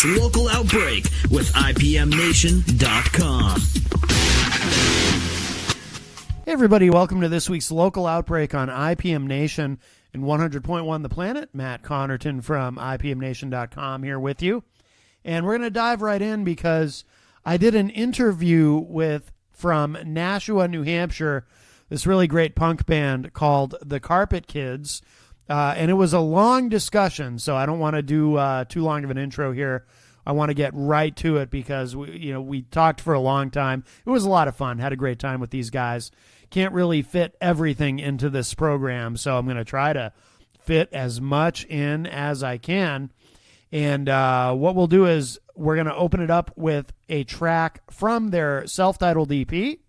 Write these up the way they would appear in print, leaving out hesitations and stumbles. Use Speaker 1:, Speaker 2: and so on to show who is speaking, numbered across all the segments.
Speaker 1: Local Outbreak with IPMNation.com.
Speaker 2: Hey everybody, welcome to this week's Local Outbreak on IPM Nation and 100.1 The Planet. Matt Connerton from IPMNation.com here with you. And we're going to dive right in because I did an interview from Nashua, New Hampshire, this really great punk band called The Carpet Kids. And it was a long discussion, so I don't want to do too long of an intro here. I want to get right to it because we talked for a long time. It was a lot of fun. Had a great time with these guys. Can't really fit everything into this program, so I'm going to try to fit as much in as I can. And what we'll do is we're going to open it up with a track from their self-titled EP.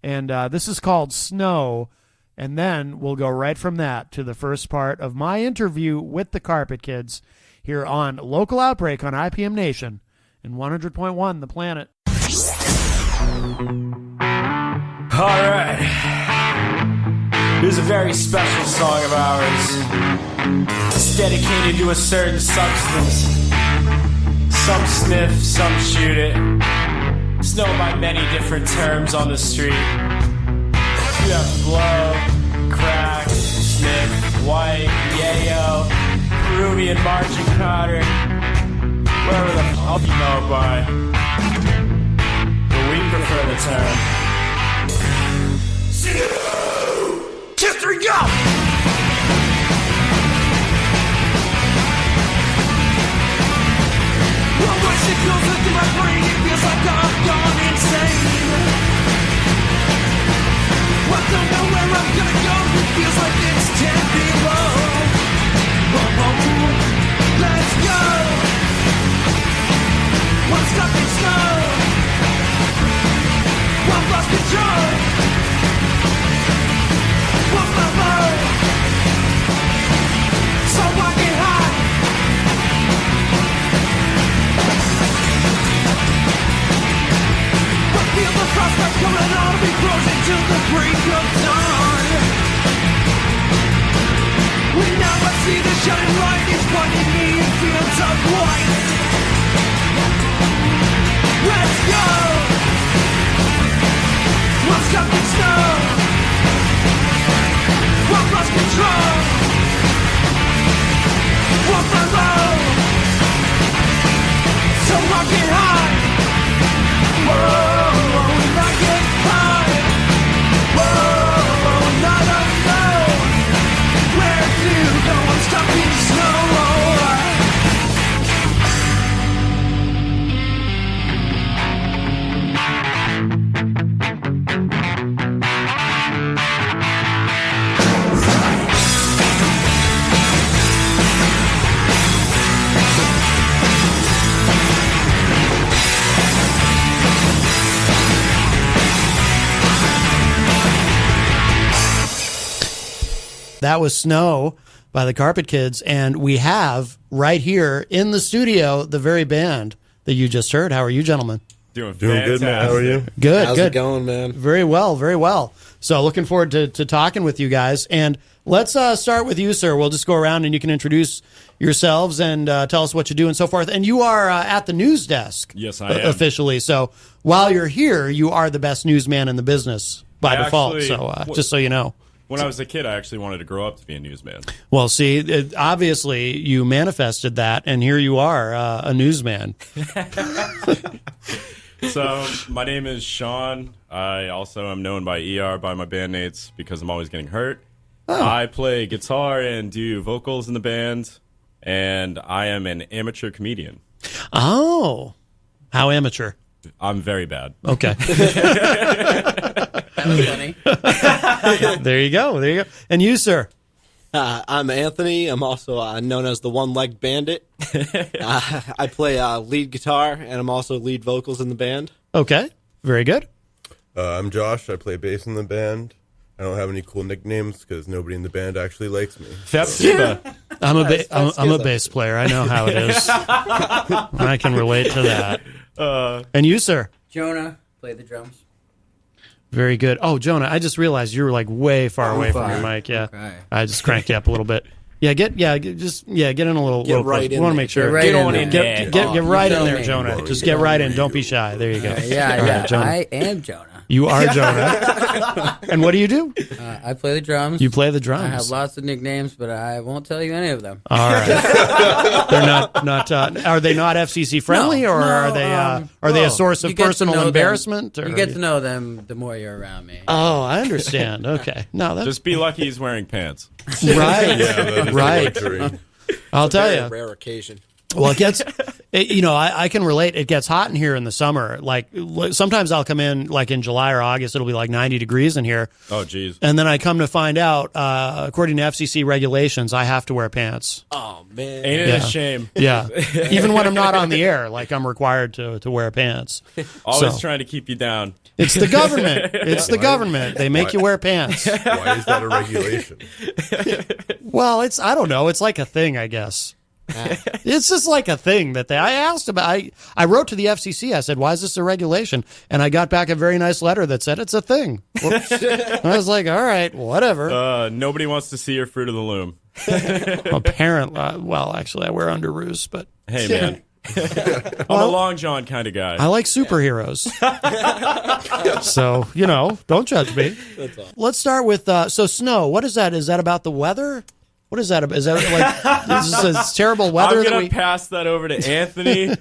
Speaker 2: And this is called Snow. And then we'll go right from that to the first part of my interview with the Carpet Kids here on Local Outbreak on IPM Nation and 100.1 The Planet.
Speaker 3: All right. Here's a very special song of ours. It's dedicated to a certain substance. Some sniff, some shoot it. It's known by many different terms on the street. You have blow, crack, sniff, white, yayo, Peruvian marching powder, whatever the fuck you know it by. But we prefer the term. 2, 3, go! One voice that goes into my brain, it feels like I've gone insane. I don't know where I'm gonna go, it feels like it's 10 below. Oh, let's go. One stop in snow. One lost control. One more. So I get high. But feel the frostbite coming on me, frozen till the break of dawn. When now I see the shining light, it's pointing me in fields of white. Let's go. One step in snow. One lost control. One below. So I get high. Whoa, and I get high. Whoa, and I don't know where to go. I'm stuck in snow.
Speaker 2: That was Snow by the Carpet Kids, and we have right here in the studio the very band that you just heard. How are you, gentlemen?
Speaker 4: Doing good, man. How are you?
Speaker 2: Good.
Speaker 5: How's it going, man?
Speaker 2: Very well, very well. So looking forward to talking with you guys. And let's start with you, sir. We'll just go around and you can introduce yourselves and tell us what you do and so forth. And you are at the news desk.
Speaker 4: Yes, I am.
Speaker 2: Officially. So while you're here, you are the best newsman in the business by default.
Speaker 4: Actually,
Speaker 2: so just so you know.
Speaker 4: When I was a kid, I actually wanted to grow up to be a newsman.
Speaker 2: Well, see, obviously you manifested that, and here you are, a newsman.
Speaker 4: So my name is Sean. I also am known by ER by my bandmates because I'm always getting hurt. Oh. I play guitar and do vocals in the band, and I am an amateur comedian.
Speaker 2: Oh, how amateur?
Speaker 4: I'm very bad.
Speaker 2: Okay.
Speaker 5: That was funny.
Speaker 2: There you go. There you go. And you, sir?
Speaker 5: I'm Anthony. I'm also known as the One-Legged Bandit. I play lead guitar, and I'm also lead vocals in the band.
Speaker 2: Okay. Very good.
Speaker 6: I'm Josh. I play bass in the band. I don't have any cool nicknames because nobody in the band actually likes me.
Speaker 2: I'm a bass player. I know how it is. I can relate to that. And you, sir?
Speaker 7: Jonah, play the drums.
Speaker 2: Very good. Oh, Jonah, I just realized you were like way far away from your mic. Yeah,
Speaker 7: Okay.
Speaker 2: I just cranked you up a little bit. Yeah, get in a little.
Speaker 5: Get right
Speaker 2: closer.
Speaker 5: in
Speaker 2: We want to
Speaker 5: there.
Speaker 2: make sure.
Speaker 7: Get right
Speaker 4: Get
Speaker 7: in
Speaker 4: on
Speaker 7: there.
Speaker 4: in
Speaker 2: Get
Speaker 4: there.
Speaker 2: right in
Speaker 7: tell
Speaker 2: there,
Speaker 7: me.
Speaker 2: Jonah. Just get right in. Don't be shy. There you go.
Speaker 7: Yeah,
Speaker 2: All
Speaker 7: yeah.
Speaker 2: right, Jonah.
Speaker 7: I am Jonah.
Speaker 2: You are Jonah. And what do you do?
Speaker 7: I play the drums.
Speaker 2: You play the drums.
Speaker 7: I have lots of nicknames, but I won't tell you any of them.
Speaker 2: All right. They're not. Are they not FCC friendly, or are they? Are they a source of
Speaker 7: You get to
Speaker 2: personal
Speaker 7: know them.
Speaker 2: embarrassment? Or
Speaker 7: You get to know them the more you're around me.
Speaker 2: Oh, I understand. Okay. No, that's
Speaker 4: Just be lucky he's wearing pants.
Speaker 2: right.
Speaker 6: Yeah, that is a
Speaker 2: Right.
Speaker 6: luxury.
Speaker 2: I'll tell
Speaker 5: Very
Speaker 2: you.
Speaker 5: rare occasion.
Speaker 2: Well, I can relate. It gets hot in here in the summer. Like sometimes I'll come in like in July or August. It'll be like 90 degrees in here.
Speaker 4: Oh, geez.
Speaker 2: And then I come to find out, according to FCC regulations, I have to wear pants.
Speaker 5: Oh man.
Speaker 4: Ain't it
Speaker 2: Yeah.
Speaker 4: a shame?
Speaker 2: Yeah. Even when I'm not on the air, like I'm required to wear pants.
Speaker 4: Always
Speaker 2: So,
Speaker 4: trying to keep you down.
Speaker 2: it's the government. It's the government. They make you wear pants.
Speaker 6: Why is that a regulation?
Speaker 2: Well, I don't know. It's like a thing, I guess. It's just like a thing that I asked about. I wrote to the FCC. I said, why is this a regulation? And I got back a very nice letter that said it's a thing. I was like, all right, whatever.
Speaker 4: Nobody wants to see your fruit of the loom.
Speaker 2: Apparently, well, actually, I wear underoos, but
Speaker 4: Hey, man. I'm a Long John kind of guy.
Speaker 2: I like superheroes. So, don't judge me. Let's start with, so snow. What is that? Is that about the weather? What is that? Is that like is this terrible weather?
Speaker 4: I'm going to pass that over to Anthony.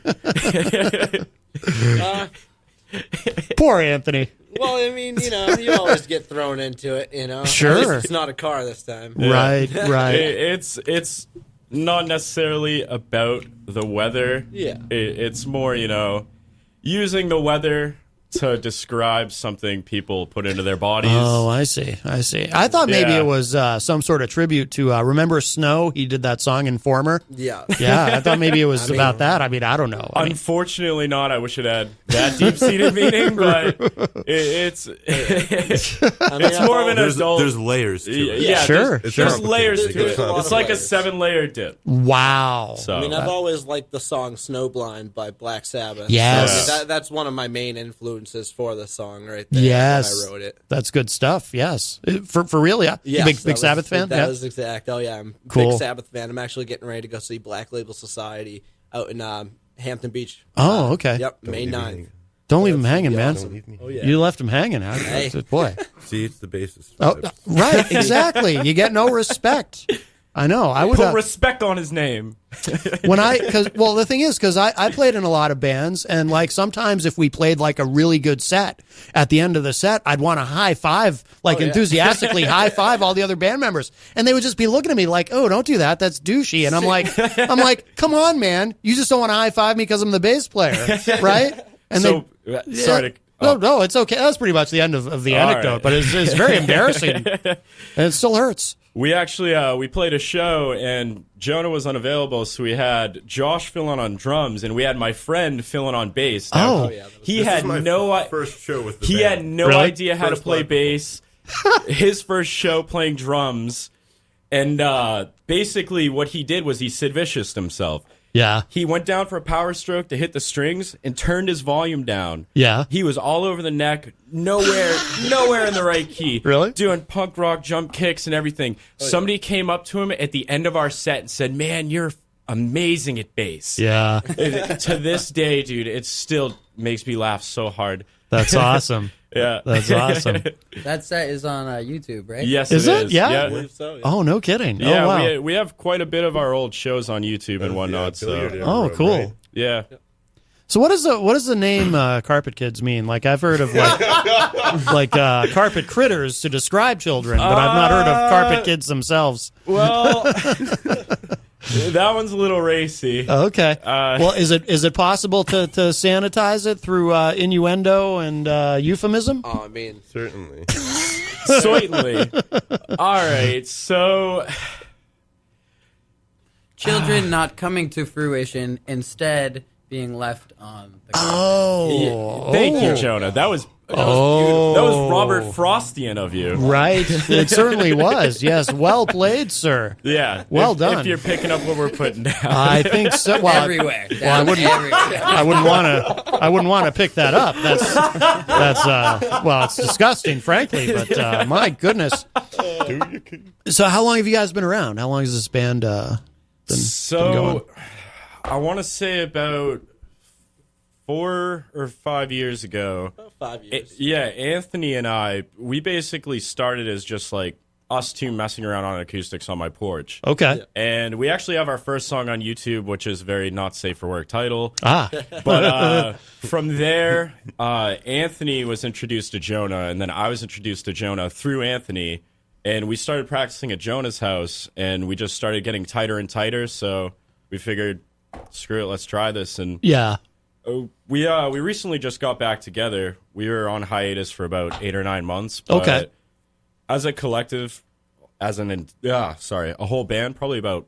Speaker 2: Poor Anthony.
Speaker 5: Well, I mean, you always get thrown into it,
Speaker 2: Sure.
Speaker 5: At least it's not a car this time.
Speaker 2: Right.
Speaker 4: It's not necessarily about the weather.
Speaker 5: Yeah.
Speaker 4: It's more, using the weather to describe something people put into their bodies.
Speaker 2: Oh, I see. I thought maybe
Speaker 4: Yeah.
Speaker 2: it was some sort of tribute to remember Snow? He did that song Informer.
Speaker 5: Yeah.
Speaker 2: Yeah, I thought maybe it was about that. I mean, I don't know.
Speaker 4: Unfortunately not. I wish it had that deep-seated meaning, but it's more of an adult.
Speaker 6: There's layers to it.
Speaker 4: Yeah,
Speaker 2: Sure,
Speaker 4: there's layers to
Speaker 5: There's
Speaker 4: it.
Speaker 5: a lot
Speaker 4: It's
Speaker 5: of
Speaker 4: like
Speaker 5: layers.
Speaker 4: a 7-layer dip.
Speaker 2: Wow.
Speaker 4: So
Speaker 5: I mean, I've always liked the song "Snowblind" by Black Sabbath.
Speaker 2: Yes.
Speaker 5: So, I mean, that's one of my main influences for the song right there.
Speaker 2: Yes.
Speaker 5: when I wrote it.
Speaker 2: That's good stuff. Yes. For real, yeah.
Speaker 5: Yes,
Speaker 2: Big
Speaker 5: that was-
Speaker 2: Sabbath fan?
Speaker 5: That
Speaker 2: Yeah.
Speaker 5: was exact. Oh yeah, I'm a
Speaker 2: Cool.
Speaker 5: big Sabbath fan. I'm actually getting ready to go see Black Label Society out in Hampton Beach.
Speaker 2: Oh, okay.
Speaker 5: Yep, May 9th.
Speaker 2: Don't leave him hanging, man.
Speaker 6: Don't leave me.
Speaker 5: Oh yeah.
Speaker 2: You left him hanging.
Speaker 5: Hey.
Speaker 2: Boy.
Speaker 6: See, it's the basis.
Speaker 2: Oh, right. Exactly. You get no respect. I know. I would
Speaker 4: put respect on his name.
Speaker 2: the thing is, because I played in a lot of bands, and like sometimes if we played like a really good set, at the end of the set, I'd want to high five, enthusiastically high five all the other band members, and they would just be looking at me like, "Oh, don't do that. That's douchey." And I'm like, "Come on, man. You just don't want to high five me because I'm the bass player, right?" And
Speaker 4: So,
Speaker 2: they,
Speaker 4: sorry to...
Speaker 2: No, it's okay. That's pretty much the end of the anecdote,
Speaker 4: right.
Speaker 2: but it's very embarrassing, and it still hurts.
Speaker 4: We actually we played a show and Jonah was unavailable, so we had Josh filling on drums and we had my friend filling on bass. Now,
Speaker 2: Oh.
Speaker 4: he
Speaker 6: This
Speaker 4: had
Speaker 6: is my
Speaker 4: no
Speaker 6: first show with the
Speaker 4: he
Speaker 6: band.
Speaker 4: had no
Speaker 2: Really?
Speaker 4: idea how
Speaker 6: First
Speaker 4: to play
Speaker 6: live
Speaker 4: bass. His first show playing drums, and basically what he did was he Sid Vicious himself.
Speaker 2: Yeah,
Speaker 4: He went down for a power stroke to hit the strings and turned his volume down.
Speaker 2: yeah.
Speaker 4: He was all over the neck, nowhere in the right key.
Speaker 2: Really?
Speaker 4: Doing punk rock jump kicks and everything. Somebody came up to him at the end of our set and said, "Man, you're amazing at bass."
Speaker 2: Yeah,
Speaker 4: To this day, dude, it still makes me laugh so hard.
Speaker 2: that's awesome.
Speaker 4: Yeah.
Speaker 2: That's awesome.
Speaker 7: That set is on YouTube, right?
Speaker 4: Yes,
Speaker 2: Is it?
Speaker 4: is.
Speaker 2: Yeah?
Speaker 5: I
Speaker 4: Yeah.
Speaker 5: believe so. Yeah.
Speaker 2: Oh, no kidding.
Speaker 4: Yeah,
Speaker 2: Oh, wow.
Speaker 4: we have quite a bit of our old shows on YouTube and whatnot.
Speaker 6: billiard
Speaker 4: So
Speaker 6: in
Speaker 2: Oh,
Speaker 6: Rome,
Speaker 2: cool.
Speaker 6: right?
Speaker 4: yeah,
Speaker 2: So what does the name Carpet Kids mean? Like I've heard of like carpet critters to describe children, but I've not heard of carpet kids themselves.
Speaker 4: well, that one's a little racy.
Speaker 2: Okay. Well, is it possible to sanitize it through innuendo and euphemism?
Speaker 5: Oh, I mean,
Speaker 6: Certainly.
Speaker 4: Certainly. All right, so
Speaker 7: Children not coming to fruition, instead being left on the ground.
Speaker 2: Oh,
Speaker 4: thank you, Jonah. That was beautiful. That was Robert Frostian of you.
Speaker 2: Right. It certainly was. Yes. Well played, sir.
Speaker 4: Yeah.
Speaker 2: Well
Speaker 4: if,
Speaker 2: done.
Speaker 4: If you're picking up what we're putting down.
Speaker 2: I think so. Well,
Speaker 7: Everywhere.
Speaker 2: Well, I wouldn't.
Speaker 7: Everywhere.
Speaker 2: I wouldn't want to pick that up. That's well, it's disgusting, frankly. But my goodness. So how long have you guys been around? How long has this band been going?
Speaker 4: I want to say about 4 or 5 years ago.
Speaker 5: About 5 years.
Speaker 4: Anthony and I, we basically started as just like us two messing around on acoustics on my porch.
Speaker 2: Okay.
Speaker 5: Yeah.
Speaker 4: And we actually have our first song on YouTube, which is a very not safe for work title.
Speaker 2: But
Speaker 4: From there, Anthony was introduced to Jonah, and then I was introduced to Jonah through Anthony. And we started practicing at Jonah's house, and we just started getting tighter and tighter. So we figured, screw it, let's try this. And
Speaker 2: yeah.
Speaker 4: we recently just got back together. We were on hiatus for about 8 or 9 months. But
Speaker 2: Okay.
Speaker 4: as a collective, a whole band, probably about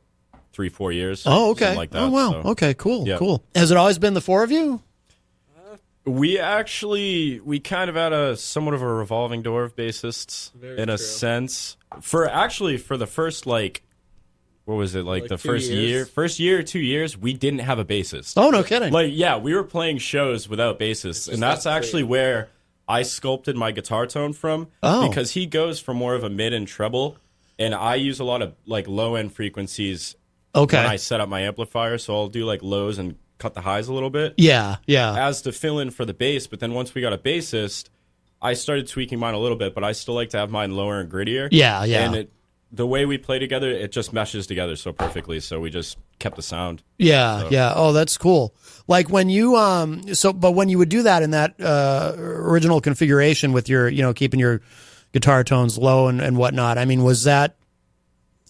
Speaker 4: 3-4 years.
Speaker 2: Oh, okay.
Speaker 4: something like that.
Speaker 2: Oh, wow.
Speaker 4: So,
Speaker 2: Okay, cool,
Speaker 4: yeah.
Speaker 2: cool. Has it always been the four of you?
Speaker 4: we kind of had a somewhat of a revolving door of bassists
Speaker 5: Very
Speaker 4: in a
Speaker 5: true.
Speaker 4: sense. For the first what was it, like the
Speaker 5: 2
Speaker 4: first
Speaker 5: years?
Speaker 4: first year or 2 years, we didn't have a bassist.
Speaker 2: Oh, no kidding.
Speaker 4: We were playing shows without bassists, and that's actually where I sculpted my guitar tone from.
Speaker 2: Oh.
Speaker 4: Because he goes for more of a mid and treble, and I use a lot of like low end frequencies
Speaker 2: Okay.
Speaker 4: when I set up my amplifier. So I'll do like lows and cut the highs a little bit
Speaker 2: Yeah, yeah.
Speaker 4: as to fill in for the bass. But then once we got a bassist, I started tweaking mine a little bit, but I still like to have mine lower and grittier.
Speaker 2: Yeah, yeah.
Speaker 4: And the way we play together, it just meshes together so perfectly. So we just kept the sound.
Speaker 2: Yeah, yeah. Oh, that's cool. Like when you but when you would do that in that original configuration with your, keeping your guitar tones low and whatnot. I mean, was that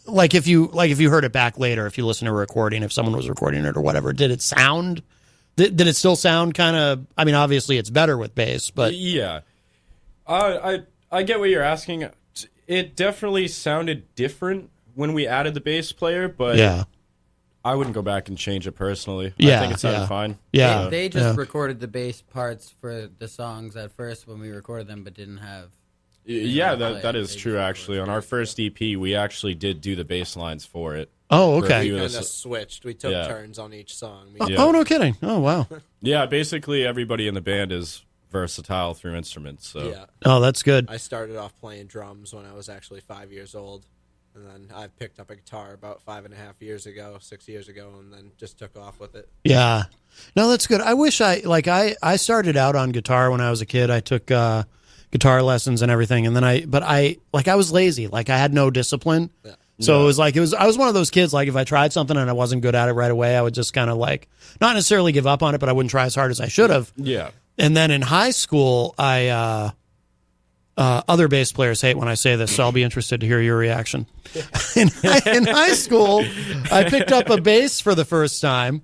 Speaker 2: like if you heard it back later, if you listen to a recording, if someone was recording it or whatever, did it still sound kind of? I mean, obviously it's better with bass, but
Speaker 4: Yeah. I get what you're asking. It definitely sounded different when we added the bass player, but
Speaker 2: yeah,
Speaker 4: I wouldn't go back and change it personally.
Speaker 2: Yeah,
Speaker 4: I think it sounded
Speaker 2: yeah.
Speaker 4: fine.
Speaker 2: Yeah.
Speaker 7: They just
Speaker 2: Yeah.
Speaker 7: recorded the bass parts for the songs at first when we recorded them, but didn't have.
Speaker 4: Yeah,
Speaker 7: Yeah,
Speaker 4: that is
Speaker 7: they
Speaker 4: true,
Speaker 7: just
Speaker 4: actually. On our first EP, we actually did do the bass lines for it.
Speaker 2: Oh,
Speaker 4: For a
Speaker 2: okay.
Speaker 4: few of
Speaker 5: Kind
Speaker 4: the
Speaker 5: of switched. We took
Speaker 4: Yeah.
Speaker 5: turns on each song.
Speaker 4: Yeah.
Speaker 2: Oh, no kidding. Oh, wow.
Speaker 4: Yeah, basically everybody in the band is versatile through instruments. So
Speaker 5: Yeah.
Speaker 2: Oh, that's good.
Speaker 5: I started off playing drums when I was actually 5 years old. And then I picked up a guitar about 5.5 years ago, 6 years ago, and then just took off with it.
Speaker 2: Yeah. No, that's good. I wish I started out on guitar when I was a kid. I took guitar lessons and everything, and then I was lazy. Like I had no discipline.
Speaker 5: Yeah.
Speaker 2: So I was one of those kids, like if I tried something and I wasn't good at it right away, I would just kind of like not necessarily give up on it, but I wouldn't try as hard as I should have.
Speaker 4: yeah.
Speaker 2: And then in high school, other bass players hate when I say this, so I'll be interested to hear your reaction. In high school, I picked up a bass for the first time,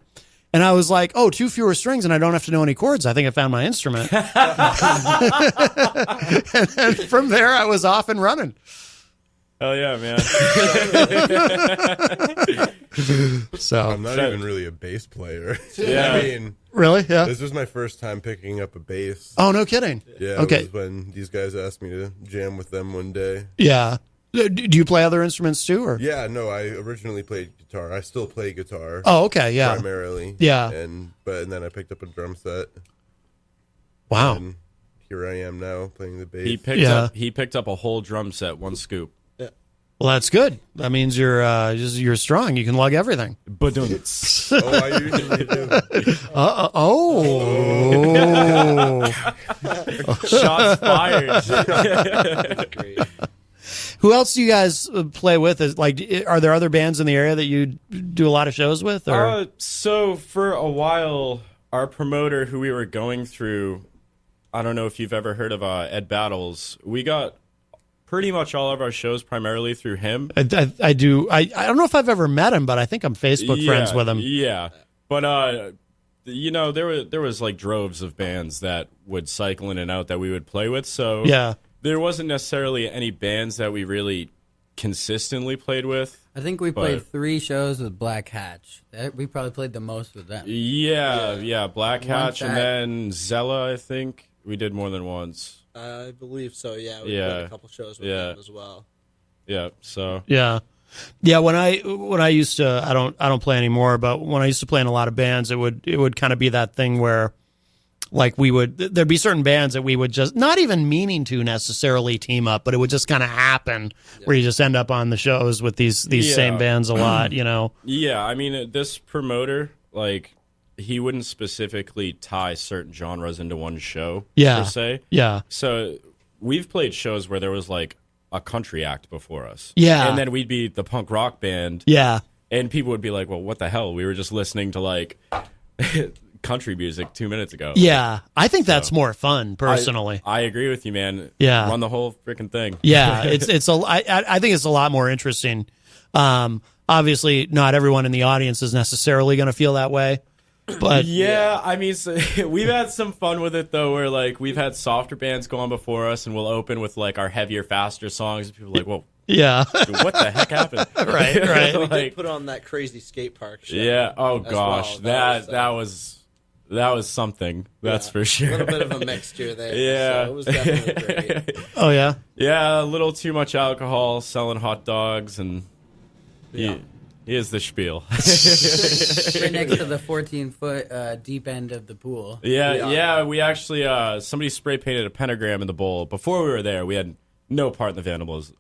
Speaker 2: and I was like, oh, 2 fewer strings, and I don't have to know any chords. I think I found my instrument. And then from there, I was off and running.
Speaker 4: Hell yeah, man.
Speaker 2: So,
Speaker 6: I'm not even really a bass player.
Speaker 4: Yeah.
Speaker 6: I mean,
Speaker 2: really? Yeah.
Speaker 6: this was my first time picking up a bass.
Speaker 2: Oh, no kidding.
Speaker 6: Yeah,
Speaker 2: Okay.
Speaker 6: it was when these guys asked me to jam with them one day.
Speaker 2: Yeah. Do you play other instruments too? Or?
Speaker 6: Yeah, no, I originally played guitar. I still play guitar
Speaker 2: Oh, okay. Yeah.
Speaker 6: primarily.
Speaker 2: Yeah.
Speaker 6: And then I picked up a drum set,
Speaker 2: Wow.
Speaker 6: and here I am now playing the bass.
Speaker 4: He picked up a whole drum set, one scoop.
Speaker 2: Well, that's good. That means you're strong. You can lug everything.
Speaker 4: But
Speaker 6: Oh, I usually do.
Speaker 4: shots fired.
Speaker 5: Great.
Speaker 2: Who else do you guys play with? Are there other bands in the area that you do a lot of shows with? Or?
Speaker 4: So for a while, our promoter who we were going through, I don't know if you've ever heard of Ed Battles. We got pretty much all of our shows primarily through him.
Speaker 2: I do. I don't know if I've ever met him, but I think I'm Facebook friends with him.
Speaker 4: Yeah, but there was like droves of bands that would cycle in and out that we would play with. So
Speaker 2: Yeah.
Speaker 4: there wasn't necessarily any bands that we really consistently played with.
Speaker 7: I think we played 3 shows with Black Hatch. We probably played the most with them.
Speaker 4: Yeah, Black Hatch, and
Speaker 7: that-
Speaker 4: then Zella. I think we did more than once.
Speaker 5: I believe so, yeah. We
Speaker 4: Yeah.
Speaker 5: played a couple shows with
Speaker 4: Yeah.
Speaker 5: them as well.
Speaker 4: Yeah, so
Speaker 2: Yeah. Yeah, when I used to, I don't play anymore, but when I used to play in a lot of bands, it would kind of be that thing where like there'd be certain bands that we would just not even meaning to necessarily team up, but it would just kind of happen where you just end up on the shows with these same bands a lot, you know?
Speaker 4: Yeah, I mean, this promoter, like, he wouldn't specifically tie certain genres into one show, per se.
Speaker 2: Yeah.
Speaker 4: So we've played shows where there was, like, a country act before us.
Speaker 2: Yeah.
Speaker 4: And then we'd be the punk rock band.
Speaker 2: Yeah.
Speaker 4: And people would be like, well, what the hell? We were just listening to, like, country music 2 minutes ago.
Speaker 2: Yeah. I think that's more fun, personally.
Speaker 4: I agree with you, man.
Speaker 2: Yeah.
Speaker 4: Run the whole freaking thing.
Speaker 2: Yeah. I think it's a lot more interesting. Obviously, not everyone in the audience is necessarily going to feel that way. But
Speaker 4: yeah, I mean, we've had some fun with it, though, where, like, we've had softer bands go on before us, and we'll open with, like, our heavier, faster songs, and people are like, well,
Speaker 2: yeah.
Speaker 4: dude, what the heck happened?
Speaker 2: Right.
Speaker 5: We did put on that crazy skate park show.
Speaker 4: Yeah, oh, gosh,
Speaker 5: well.
Speaker 4: that was something, that's for sure.
Speaker 5: A little bit of a mixture there.
Speaker 4: Yeah.
Speaker 5: So it was definitely great.
Speaker 2: Oh, yeah?
Speaker 4: Yeah, a little too much alcohol, selling hot dogs, and here's the spiel.
Speaker 7: Right next to the 14-foot deep end of the pool.
Speaker 4: Yeah, we actually, somebody spray painted a pentagram in the bowl. Before we were there, we had no part in the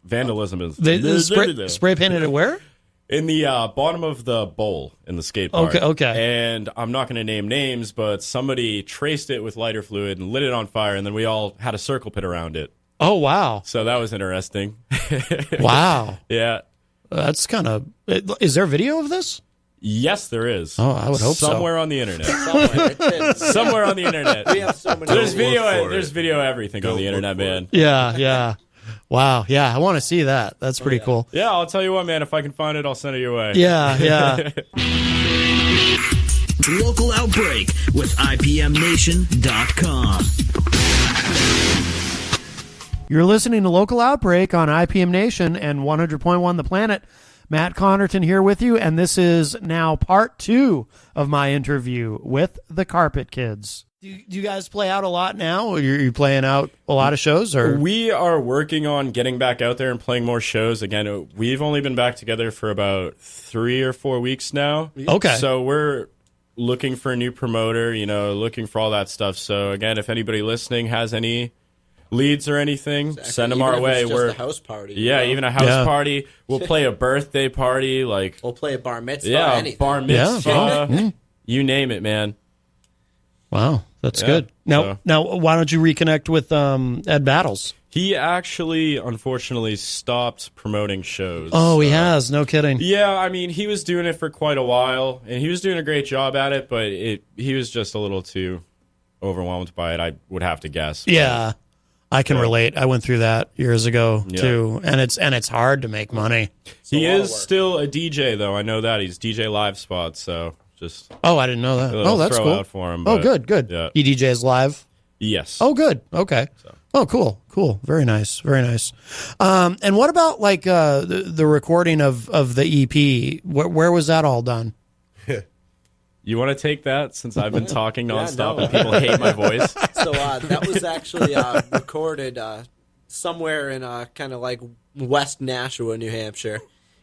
Speaker 4: vandalism.
Speaker 2: They spray painted it where?
Speaker 4: In the bottom of the bowl in the skate park.
Speaker 2: Okay.
Speaker 4: And I'm not going to name names, but somebody traced it with lighter fluid and lit it on fire, and then we all had a circle pit around it.
Speaker 2: Oh, wow.
Speaker 4: So that was interesting.
Speaker 2: Wow.
Speaker 4: Yeah.
Speaker 2: That's kind of... Is there video of this?
Speaker 4: Yes, there is.
Speaker 2: Oh, I would hope
Speaker 4: Somewhere on the internet.
Speaker 5: Somewhere
Speaker 4: on the internet.
Speaker 5: We have so many.
Speaker 4: There's video everything on the internet, man.
Speaker 2: Yeah. Wow. Yeah, I want to see that. That's pretty cool.
Speaker 4: Yeah, I'll tell you what, man. If I can find it, I'll send it your way.
Speaker 2: Yeah.
Speaker 1: Local Outbreak with IPMNation.com.
Speaker 2: You're listening to Local Outbreak on IPM Nation and 100.1 The Planet. Matt Connerton here with you, and this is now part 2 of my interview with the Carpet Kids. Do you guys play out a lot now? Are you playing out a lot of shows? Or
Speaker 4: We are working on getting back out there and playing more shows. Again, we've only been back together for about 3 or 4 weeks now.
Speaker 2: Okay.
Speaker 4: So we're looking for a new promoter, looking for all that stuff. So again, if anybody listening has any leads or anything, send them our way.
Speaker 5: We're a house party.
Speaker 4: Yeah, even a house party. We'll play a birthday party.
Speaker 5: We'll play a bar mitzvah.
Speaker 4: Yeah,
Speaker 5: anything.
Speaker 4: bar mitzvah. You name it, man.
Speaker 2: Wow, that's good. Now, why don't you reconnect with Ed Battles?
Speaker 4: He actually, unfortunately, stopped promoting shows.
Speaker 2: Oh, he has? No kidding.
Speaker 4: Yeah, I mean, he was doing it for quite a while, and he was doing a great job at it, but he was just a little too overwhelmed by it, I would have to guess.
Speaker 2: Yeah. I can relate. I went through that years ago too, and it's hard to make money.
Speaker 4: He is still a DJ, though. I know that he's DJ live spots. So just
Speaker 2: I didn't know that. Oh, that's cool.
Speaker 4: Out for him,
Speaker 2: oh, good.
Speaker 4: Yeah.
Speaker 2: He DJs live.
Speaker 4: Yes.
Speaker 2: Oh, good. Okay. So. Oh, cool. Very nice. And what about like the recording of the EP? Where was that all done?
Speaker 4: You want to take that since I've been talking nonstop and people hate my voice?
Speaker 5: So that was actually recorded somewhere in kind of like West Nashua, New Hampshire,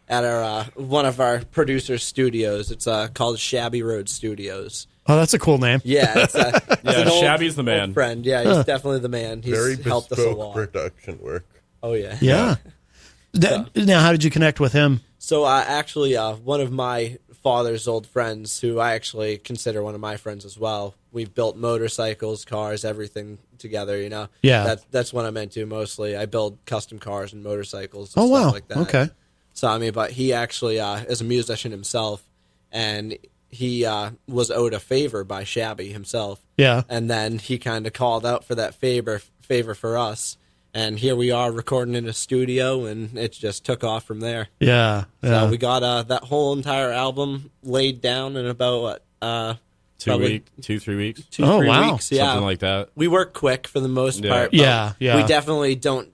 Speaker 5: at our one of our producer studios. It's called Shabby Road Studios.
Speaker 2: Oh, that's a cool name.
Speaker 5: Yeah, it's an
Speaker 4: Shabby's the man.
Speaker 5: old friend. Yeah, he's definitely the man. He's
Speaker 6: Very
Speaker 5: helped us a
Speaker 6: bespoke
Speaker 5: lot.
Speaker 6: production work.
Speaker 5: Oh yeah.
Speaker 2: Yeah. Now, how did you connect with him?
Speaker 5: So actually, one of my father's old friends, who I actually consider one of my friends as well. We've built motorcycles, cars, everything together.
Speaker 2: Yeah.
Speaker 5: That's what I'm into mostly. I build custom cars and motorcycles. And
Speaker 2: Oh,
Speaker 5: stuff
Speaker 2: wow.
Speaker 5: like that.
Speaker 2: Okay.
Speaker 5: So I mean, but he actually is a musician himself, and he was owed a favor by Shabby himself.
Speaker 2: Yeah.
Speaker 5: And then he kind of called out for that favor for us. And here we are recording in a studio, and it just took off from there.
Speaker 2: Yeah.
Speaker 5: So we got that whole entire album laid down in about,
Speaker 4: 2 weeks, 2-3 weeks.
Speaker 5: 2-3
Speaker 2: wow.
Speaker 5: weeks. Yeah.
Speaker 4: Something like that.
Speaker 5: We work quick for the most part. but
Speaker 2: Yeah.
Speaker 5: We definitely don't,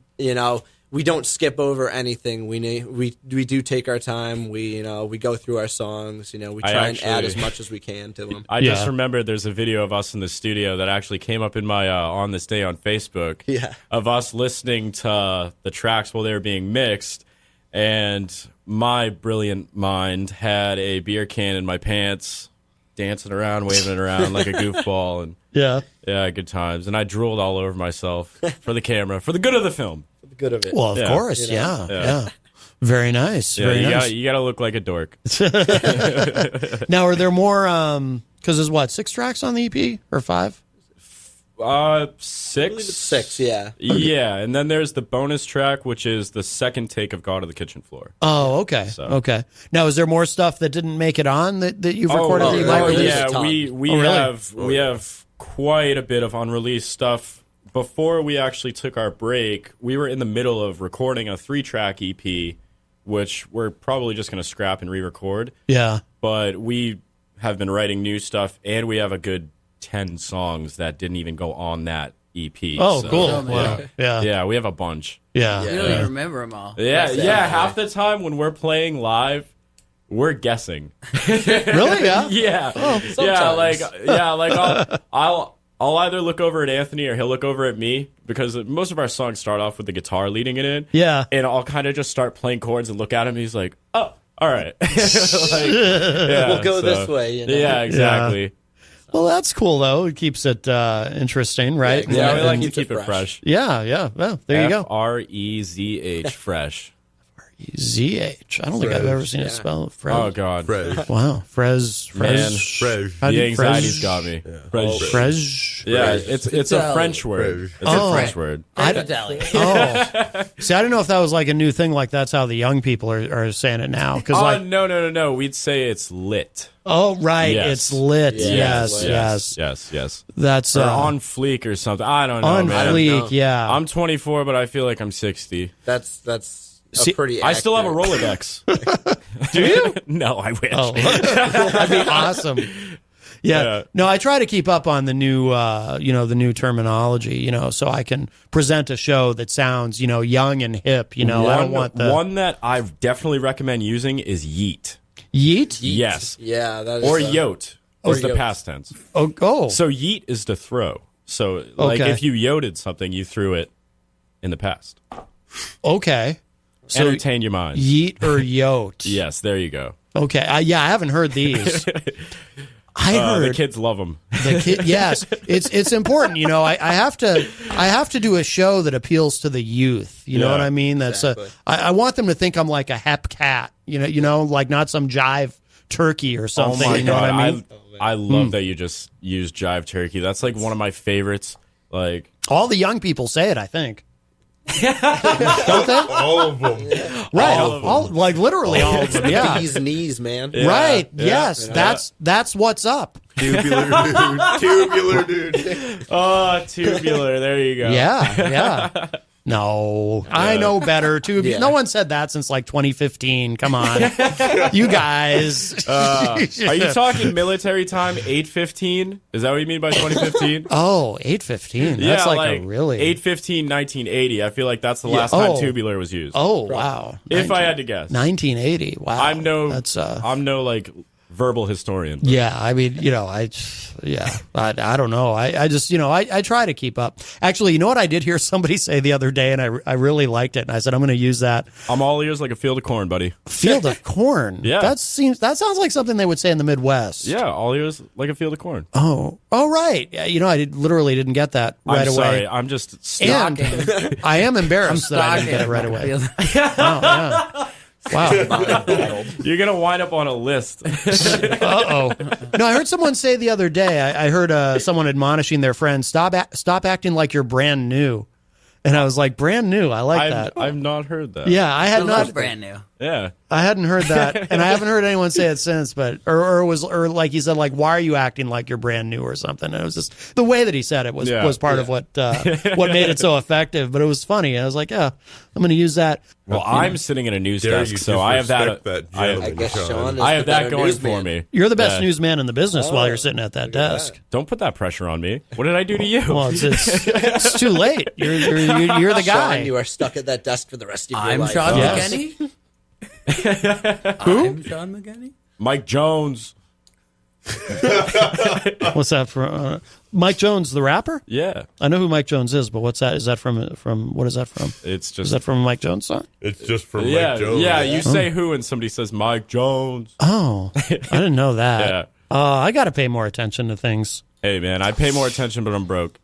Speaker 5: we don't skip over anything. We do take our time. We go through our songs. We try and add as much as we can to them.
Speaker 4: I just remembered there's a video of us in the studio that actually came up in my On This Day on Facebook.
Speaker 5: Yeah.
Speaker 4: Of us listening to the tracks while they were being mixed, and my brilliant mind had a beer can in my pants dancing around, waving it around like a goofball, and
Speaker 2: Yeah.
Speaker 4: yeah, good times. And I drooled all over myself for the camera, for the good of the film.
Speaker 5: The good of it.
Speaker 2: Well, of
Speaker 4: Yeah.
Speaker 2: course.
Speaker 5: You know?
Speaker 2: Yeah. Very nice.
Speaker 4: Yeah,
Speaker 2: Very
Speaker 4: you
Speaker 2: nice.
Speaker 4: gotta look like a dork.
Speaker 2: Now, are there more? Because there's what, 6 tracks on the EP or 5?
Speaker 4: 6.
Speaker 5: I believe it's 6, yeah.
Speaker 4: Yeah, and then there's the bonus track, which is the second take of God of the Kitchen Floor.
Speaker 2: Oh, okay.
Speaker 4: So-
Speaker 2: Okay. Now, is there more stuff that didn't make it on that you've recorded that you might
Speaker 5: really?
Speaker 2: release?
Speaker 4: yeah,
Speaker 5: Ton.
Speaker 4: we
Speaker 2: really?
Speaker 4: have quite a bit of unreleased stuff. Before we actually took our break, we were in the middle of recording a 3-track EP, which we're probably just going to scrap and re-record.
Speaker 2: Yeah.
Speaker 4: But we have been writing new stuff, and we have a good 10 songs that didn't even go on that EP.
Speaker 2: Oh,
Speaker 4: so,
Speaker 2: cool.
Speaker 7: Oh,
Speaker 2: Wow.
Speaker 7: man.
Speaker 2: Yeah.
Speaker 4: Yeah, we have a bunch.
Speaker 2: Yeah.
Speaker 7: You don't even remember them all.
Speaker 4: Yeah, half the time when we're playing live, we're guessing.
Speaker 2: Really? Yeah.
Speaker 4: yeah, like I'll either look over at Anthony or he'll look over at me, because most of our songs start off with the guitar leading it in.
Speaker 2: Yeah.
Speaker 4: And I'll kind of just start playing chords and look at him. And he's like, "Oh, all right, yeah,
Speaker 5: We'll go this way, you know?
Speaker 4: Yeah, exactly.
Speaker 2: Well, that's cool, though. It keeps it interesting, right?
Speaker 5: Yeah,
Speaker 4: Yeah, we
Speaker 5: exactly.
Speaker 4: like to
Speaker 5: Keeps it
Speaker 4: keep it fresh.
Speaker 2: Yeah. Yeah. Well, there you go.
Speaker 4: FREZH, fresh.
Speaker 2: ZH. I don't think I've ever seen it spelled. Frez.
Speaker 4: Oh God,
Speaker 6: Fresh.
Speaker 2: Wow. Frez.
Speaker 4: Man.
Speaker 6: Fresh.
Speaker 2: How do
Speaker 4: the
Speaker 2: you-
Speaker 4: anxiety's
Speaker 2: Frez?
Speaker 4: got me.
Speaker 2: Frez.
Speaker 4: Yeah, it's a
Speaker 7: Italian.
Speaker 4: French word.
Speaker 6: Fresh.
Speaker 4: It's a French word.
Speaker 7: Italian.
Speaker 2: Oh. See, I don't know if that was like a new thing, like that's how the young people are saying it now. Because like,
Speaker 4: No. We'd say it's lit.
Speaker 2: oh, right.
Speaker 4: Yes.
Speaker 2: It's lit. Yes.
Speaker 4: Yes.
Speaker 2: That's
Speaker 4: Or on fleek or something. I don't know,
Speaker 2: on
Speaker 4: man.
Speaker 2: fleek. Yeah.
Speaker 4: I'm 24, but I feel like I'm 60.
Speaker 5: That's
Speaker 2: See,
Speaker 5: a pretty
Speaker 4: I still have a
Speaker 5: accurate-
Speaker 4: Rolodex. Do you? No, I wish.
Speaker 2: Oh, that'd be awesome. Yeah.
Speaker 4: Yeah.
Speaker 2: No, I try to keep up on the new, the new terminology, so I can present a show that sounds, young and hip. I don't want the
Speaker 4: One that I definitely recommend using is yeet.
Speaker 2: yeet.
Speaker 4: Yes.
Speaker 5: Yeah, that is
Speaker 4: Or yote is the
Speaker 5: yote.
Speaker 4: past tense.
Speaker 2: Oh.
Speaker 4: So yeet is to throw. So like
Speaker 2: Okay.
Speaker 4: if you yoted something, you threw it in the past.
Speaker 2: Okay. So
Speaker 4: Entertain your mind.
Speaker 2: yeet or yote.
Speaker 4: Yes, there you go.
Speaker 2: Okay. I haven't heard these. I heard
Speaker 4: The kids love them.
Speaker 2: the kid. Yes, it's important. I have to do a show that appeals to the youth. You know
Speaker 4: Yeah,
Speaker 2: what I mean? That's
Speaker 5: exactly.
Speaker 2: I want them to think I'm like a hep cat. Like not some jive turkey or
Speaker 4: Oh
Speaker 2: something.
Speaker 4: my
Speaker 2: you know
Speaker 4: God.
Speaker 2: what I mean?
Speaker 4: I love that you just used jive turkey. That's like one of my favorites. Like,
Speaker 2: All the young people say it. I think. Don't they?
Speaker 6: All of them.
Speaker 2: Right.
Speaker 4: All of them.
Speaker 2: All like literally all of them. Yeah.
Speaker 5: Bees knees, man.
Speaker 4: Yeah.
Speaker 2: Right.
Speaker 4: Yeah.
Speaker 2: Yes.
Speaker 4: Yeah.
Speaker 2: That's what's up.
Speaker 6: Tubular dude. Tubular dude.
Speaker 4: oh, tubular. There you go.
Speaker 2: Yeah. No, I know better too.
Speaker 5: Yeah.
Speaker 2: No one said that since like 2015. Come on, you guys.
Speaker 4: Are you talking military time? 8:15? Is that what you mean by 2015?
Speaker 2: Oh, 8:15. That's like a really
Speaker 4: 8:15, 1980. I feel like that's the last
Speaker 2: Oh.
Speaker 4: time tubular was used.
Speaker 2: Oh, wow.
Speaker 4: If I had to guess,
Speaker 2: 1980. Wow.
Speaker 4: I'm no.
Speaker 2: That's
Speaker 4: I'm no like verbal historian.
Speaker 2: yeah. I mean, I don't know. I just I try to keep up. Actually, you know what I did hear somebody say the other day, and I really liked it, and I said I'm going to use that.
Speaker 4: I'm all ears like a field of corn, buddy.
Speaker 2: Field of corn.
Speaker 4: Yeah.
Speaker 2: That sounds like something they would say in the Midwest.
Speaker 4: Yeah, all ears like a field of corn.
Speaker 2: Oh, right. Yeah, I literally didn't get that right
Speaker 4: I'm
Speaker 2: away.
Speaker 4: sorry. I'm just
Speaker 2: And I am embarrassed that I didn't get it right away. Oh, yeah. Wow.
Speaker 4: You're gonna wind up on a list.
Speaker 2: Uh-oh. No, I heard someone say the other day, I heard someone admonishing their friend, stop acting like you're brand new. And I was like, brand new? I like that.
Speaker 4: I've not heard that.
Speaker 2: Yeah, I had
Speaker 7: That's
Speaker 2: not.
Speaker 7: brand new.
Speaker 4: Yeah.
Speaker 2: I hadn't heard that, and I haven't heard anyone say it since. But or like he said, like, why are you acting like you're brand new or something? And it was just the way that he said it was part of what made it so effective. But it was funny. I was like, yeah, I'm going to use that.
Speaker 4: Well, I'm sitting at a news
Speaker 6: Dare
Speaker 4: desk,
Speaker 6: you
Speaker 4: so I have that.
Speaker 6: gentleman,
Speaker 5: I guess
Speaker 6: Sean.
Speaker 5: Sean is
Speaker 4: I have
Speaker 5: the
Speaker 4: that
Speaker 5: better
Speaker 4: going
Speaker 5: newsman.
Speaker 4: for me.
Speaker 2: You're the best
Speaker 4: Yeah.
Speaker 2: newsman in the business while you're sitting at that desk.
Speaker 4: Don't put that pressure on me. What did I do to you?
Speaker 2: Well, it's too late. You're the guy.
Speaker 5: Sean, you are stuck at that desk for the rest of your
Speaker 7: I'm
Speaker 5: life.
Speaker 7: Sean
Speaker 2: Yes.
Speaker 7: McKinney. I'm Sean McKinney.
Speaker 4: Mike Jones.
Speaker 2: What's that from? Mike Jones, the rapper?
Speaker 4: Yeah,
Speaker 2: I know who Mike Jones is, but what's that? Is that from what is that from?
Speaker 4: it's
Speaker 2: Is
Speaker 4: just
Speaker 2: that from a Mike Jones song?
Speaker 6: It's just from
Speaker 4: yeah,
Speaker 6: Mike Jones.
Speaker 4: yeah. You say who, and somebody says Mike Jones.
Speaker 2: Oh, I didn't know that.
Speaker 4: Yeah,
Speaker 2: I got to pay more attention to things.
Speaker 4: Hey, man, I pay more attention, but I'm broke.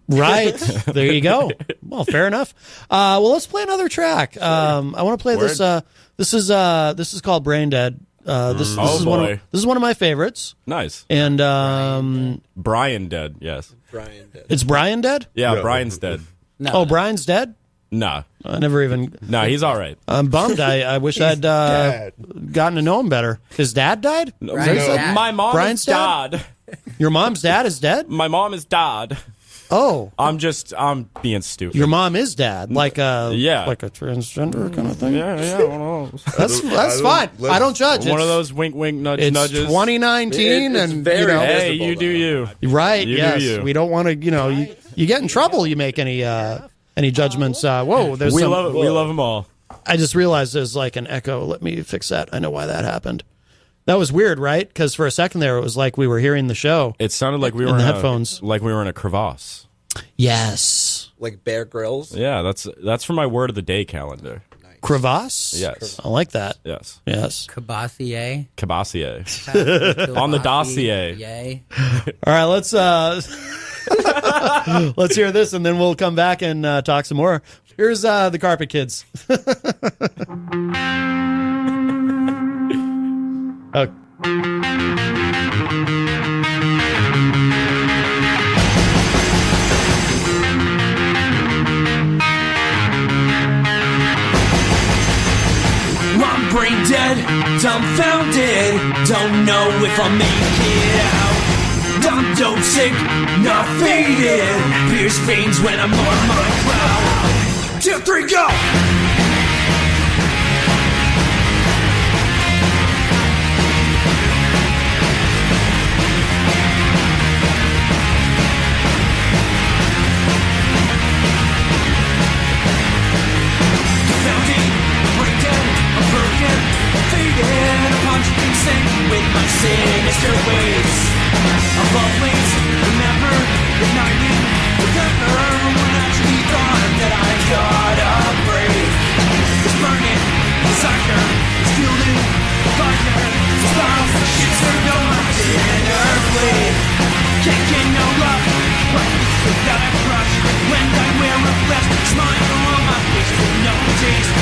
Speaker 2: Right. There you go. Well, fair enough. Well, let's play another track. I want to play
Speaker 4: Word.
Speaker 2: this. This is called Brain Dead. This is one of my favorites.
Speaker 4: Nice.
Speaker 2: And
Speaker 4: Brian dead, yes.
Speaker 5: Brian did.
Speaker 2: it's Brian dead?
Speaker 4: Yeah,
Speaker 6: No.
Speaker 4: Brian's dead.
Speaker 7: No.
Speaker 2: Oh, Brian's dead?
Speaker 4: Nah.
Speaker 2: I never even.
Speaker 4: Nah, he's all right.
Speaker 2: I'm bummed. I wish I'd
Speaker 6: dead.
Speaker 2: gotten to know him better. His dad died?
Speaker 7: Brian's dad.
Speaker 4: My mom
Speaker 2: Brian's
Speaker 4: is
Speaker 2: dad?
Speaker 4: dead.
Speaker 2: Your mom's dad is dead?
Speaker 4: My mom is dead.
Speaker 2: Oh,
Speaker 4: I'm being stupid.
Speaker 2: your mom is dad, like a
Speaker 4: Yeah.
Speaker 2: like a transgender kind of thing.
Speaker 4: Yeah, one of those.
Speaker 2: That's fine. I don't judge.
Speaker 4: One of
Speaker 2: It's-
Speaker 4: those wink, wink, nudge,
Speaker 2: It's
Speaker 4: nudges.
Speaker 2: 2019,
Speaker 5: It's
Speaker 2: and
Speaker 5: very
Speaker 4: Hey,
Speaker 5: visible,
Speaker 4: you do
Speaker 5: though.
Speaker 4: you.
Speaker 2: right?
Speaker 4: You do
Speaker 2: Yes,
Speaker 4: you.
Speaker 2: we don't want to. You get in trouble. You make any judgments. Whoa, there's
Speaker 4: We
Speaker 2: some.
Speaker 4: love it. We love them all.
Speaker 2: I just realized there's like an echo. Let me fix that. I know why that happened. That was weird, right? Because for a second there, it was like we were hearing the show.
Speaker 4: It sounded like we were
Speaker 2: In
Speaker 4: in
Speaker 2: the headphones.
Speaker 4: like we were in a crevasse.
Speaker 2: Yes,
Speaker 5: Like Bear Grylls.
Speaker 4: Yeah, that's from my word of the day calendar.
Speaker 2: crevasse.
Speaker 4: Yes.
Speaker 2: I like that.
Speaker 4: Yes.
Speaker 2: Yes.
Speaker 7: Cabassier.
Speaker 4: Cabassier. On the dossier.
Speaker 7: Yay.
Speaker 2: All right, let's let's hear this, and then we'll come back and talk some more. Here's the Carpet Kids. Okay.
Speaker 1: I'm brain dead, dumbfounded, don't know if I'll make it out. I'm dope sick, not faded, pierce veins when I'm on my cloud. 2, 3, go! With my sinister ways, I've always remember the night we together when I actually thought that I got a break. It's burning, desire, it's fueling, fire, smiles, shit served on my dinner plate. Can't get no luck, but without a crush, when I wear a vest, smile on my face with no taste.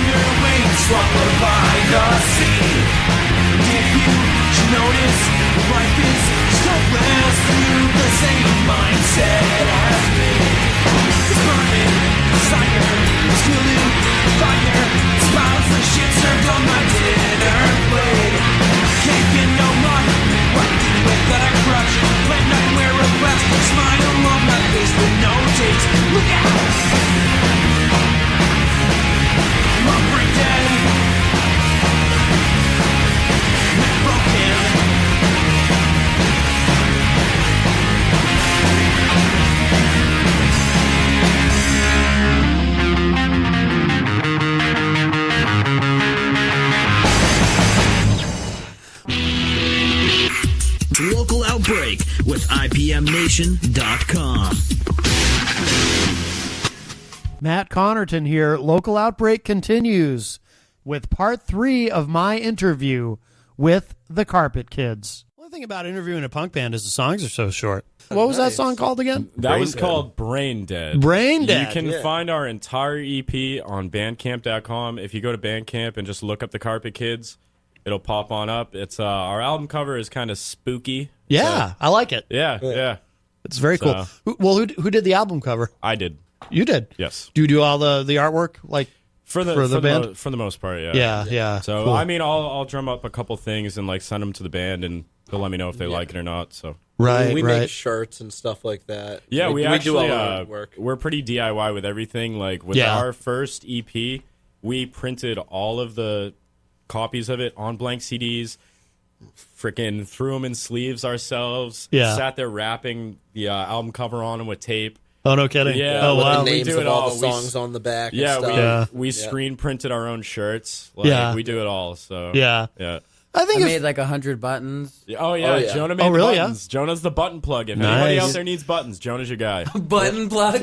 Speaker 1: Swallowed by the sea. If you should notice, life is hopeless through the same mindset as me. It's burning, desire, it's fueling, fire, smiles and shit served on my dinner plate. Can't get no luck, working without a crutch. When I wear a vest, smile on my face with no taste. Look out! I'm brain dead. Local Outbreak with IPMNation.com.
Speaker 2: Matt Connerton here. Local Outbreak continues with part 3 of my interview with the Carpet Kids. One thing about interviewing a punk band is the songs are so short. What was that song called again?
Speaker 4: That
Speaker 6: Brain
Speaker 4: was
Speaker 6: Dead.
Speaker 4: called Brain Dead.
Speaker 2: Brain Dead.
Speaker 4: You can find our entire EP on Bandcamp.com. If you go to Bandcamp and just look up the Carpet Kids, it'll pop on up. It's our album cover is kind of spooky.
Speaker 2: Yeah, I like it.
Speaker 4: Yeah.
Speaker 2: It's very cool. Who did the album cover?
Speaker 4: I did.
Speaker 2: You did.
Speaker 4: Yes.
Speaker 2: Do you do all the artwork like
Speaker 4: For the
Speaker 2: band?
Speaker 4: for the most part, yeah.
Speaker 2: Yeah.
Speaker 4: So
Speaker 2: cool.
Speaker 4: I mean, I'll drum up a couple things and like send them to the band, and they'll let me know if they like it or not. So
Speaker 2: right,
Speaker 5: we
Speaker 2: right.
Speaker 5: make shirts and stuff like that.
Speaker 4: yeah,
Speaker 5: Like,
Speaker 4: we
Speaker 5: do
Speaker 4: actually
Speaker 5: all our work.
Speaker 4: we're pretty DIY with everything. Like with
Speaker 2: Yeah.
Speaker 4: our first EP, we printed all of the copies of it on blank CDs. Freaking threw them in sleeves ourselves.
Speaker 2: Yeah.
Speaker 4: Sat there wrapping the album cover on them with tape.
Speaker 2: Oh, no kidding.
Speaker 4: Yeah,
Speaker 2: Oh,
Speaker 4: with
Speaker 2: wow.
Speaker 4: the
Speaker 5: names
Speaker 4: we do
Speaker 5: of
Speaker 4: it
Speaker 5: all
Speaker 4: all.
Speaker 5: the songs on the back.
Speaker 4: Yeah,
Speaker 5: and stuff.
Speaker 4: we screen printed our own shirts. Like,
Speaker 2: Yeah.
Speaker 4: we do it all. So
Speaker 2: Yeah.
Speaker 4: yeah.
Speaker 2: I think
Speaker 7: I
Speaker 2: if-
Speaker 7: made like 100 buttons.
Speaker 4: Oh yeah,
Speaker 5: Oh, yeah.
Speaker 4: Jonah made
Speaker 2: Oh, really?
Speaker 4: the buttons. Jonah's the button plug. If
Speaker 2: Nice.
Speaker 4: anybody out there needs buttons, Jonah's your guy.
Speaker 7: Button plug.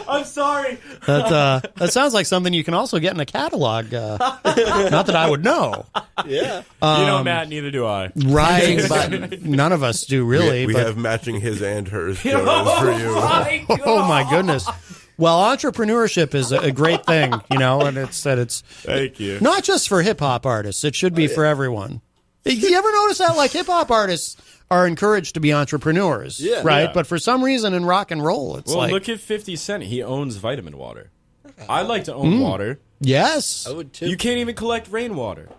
Speaker 4: I'm sorry.
Speaker 2: that sounds like something you can also get in a catalog. Not that I would know.
Speaker 5: Yeah.
Speaker 4: You know, Matt. Neither do I.
Speaker 2: Right.
Speaker 7: Button.
Speaker 2: None of us do, really.
Speaker 6: We
Speaker 2: but
Speaker 6: have matching his and hers Jonas, for you.
Speaker 2: oh, my goodness. Well, entrepreneurship is a great thing, and it's
Speaker 4: Thank you.
Speaker 2: not just for hip hop artists. It should be for everyone. You ever notice that? Like, hip hop artists are encouraged to be entrepreneurs,
Speaker 5: Yeah.
Speaker 2: right?
Speaker 4: Yeah.
Speaker 2: But for some reason in rock and roll, it's
Speaker 4: Well,
Speaker 2: like,
Speaker 4: look at 50 Cent. He owns vitamin water. I like to own water.
Speaker 2: yes.
Speaker 5: I would too.
Speaker 4: You can't even collect rainwater.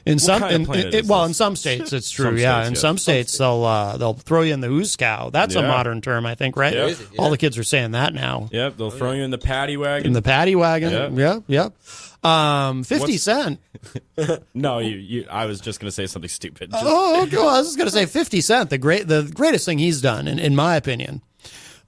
Speaker 2: In some,
Speaker 4: kind of planet is
Speaker 2: well,
Speaker 4: this?
Speaker 2: in some states it's true.
Speaker 4: Some
Speaker 2: Yeah,
Speaker 4: states,
Speaker 2: in
Speaker 4: yes.
Speaker 2: some states they'll throw you in the ooze cow. That's a
Speaker 4: Yeah.
Speaker 2: modern term, I think, right?
Speaker 4: Yeah.
Speaker 5: Crazy, yeah.
Speaker 2: All the kids are saying that now.
Speaker 4: Yep, they'll throw you in the paddy wagon.
Speaker 2: In the paddy wagon. Yeah. 50 Cent.
Speaker 4: No, I was just gonna say something stupid. Just-
Speaker 2: Oh, okay. Well, I was just going to say 50 Cent, the greatest thing he's done, in my opinion.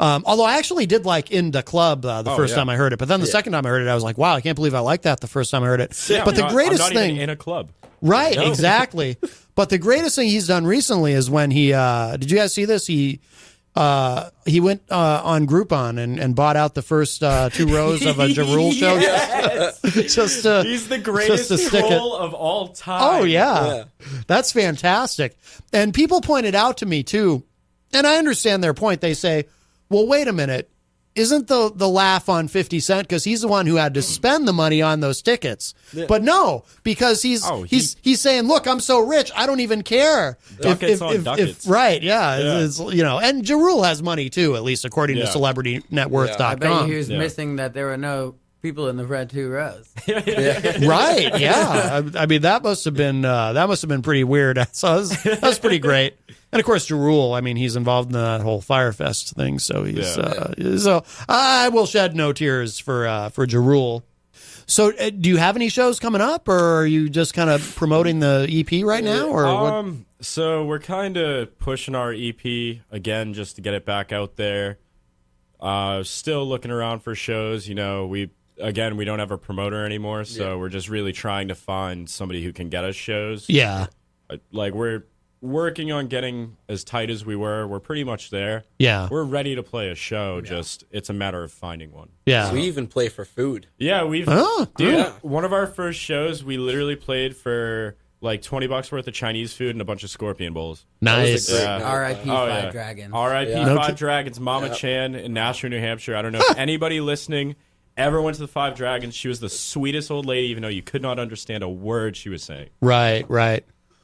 Speaker 2: Although I actually did like In the Club the first
Speaker 4: yeah.
Speaker 2: time I heard it, but then the second time I heard it, I was like, wow, I can't believe I liked that the first time I heard it.
Speaker 4: Yeah,
Speaker 2: but the greatest
Speaker 4: I'm not
Speaker 2: thing,
Speaker 4: even in a club.
Speaker 2: right? Exactly. But the greatest thing he's done recently is when he did you guys see this? He went on Groupon and bought out the first 2 rows of a Ja Rule show.
Speaker 4: Yes.
Speaker 2: Just to,
Speaker 4: He's the
Speaker 2: just
Speaker 4: greatest
Speaker 2: to stick it.
Speaker 4: troll of all time.
Speaker 2: Oh yeah. That's fantastic. And people pointed out to me too, and I understand their point. They say, "Well, wait a minute. Isn't the laugh on 50 Cent because he's the one who had to spend the money on those tickets?" But no, because he's saying, "Look, I'm so rich, I don't even care."
Speaker 4: Ducats on ducats.
Speaker 2: Right, yeah. It's, and Ja Rule has money too, at least according to
Speaker 4: Yeah.
Speaker 2: CelebrityNetWorth.com.
Speaker 7: I bet he was
Speaker 4: Yeah.
Speaker 7: missing that there were no people in the red 2 rows.
Speaker 2: Right, yeah. I mean, that must have been pretty weird. So that was pretty great. And of course, Ja Rule, I mean, he's involved in that whole Firefest thing, so he's so I will shed no tears for Ja Rule. So, do you have any shows coming up, or are you just kind of promoting the EP right now, or what?
Speaker 4: So we're kind of pushing our EP again just to get it back out there. Still looking around for shows. We don't have a promoter anymore, so we're just really trying to find somebody who can get us shows.
Speaker 2: Yeah,
Speaker 4: Like we're working on getting as tight as we were. We're pretty much there.
Speaker 2: yeah,
Speaker 4: We're ready to play a show. Just it's a matter of finding one.
Speaker 2: yeah.
Speaker 5: We even play for food.
Speaker 4: Yeah, we've
Speaker 2: Oh,
Speaker 4: dude.
Speaker 5: yeah.
Speaker 4: One of our first shows, we literally played for like $20 worth of Chinese food and a bunch of scorpion bowls.
Speaker 2: Nice.
Speaker 5: Great
Speaker 4: Yeah.
Speaker 5: night.
Speaker 7: R.I.P.
Speaker 4: Oh,
Speaker 7: Five
Speaker 4: yeah.
Speaker 7: Dragons.
Speaker 4: R.I.P.
Speaker 5: Yeah.
Speaker 4: Five Dragons. Mama Chan in Nashua, New Hampshire. I don't know if anybody listening ever went to the Five Dragons. She was the sweetest old lady, even though you could not understand a word she was saying.
Speaker 2: Right.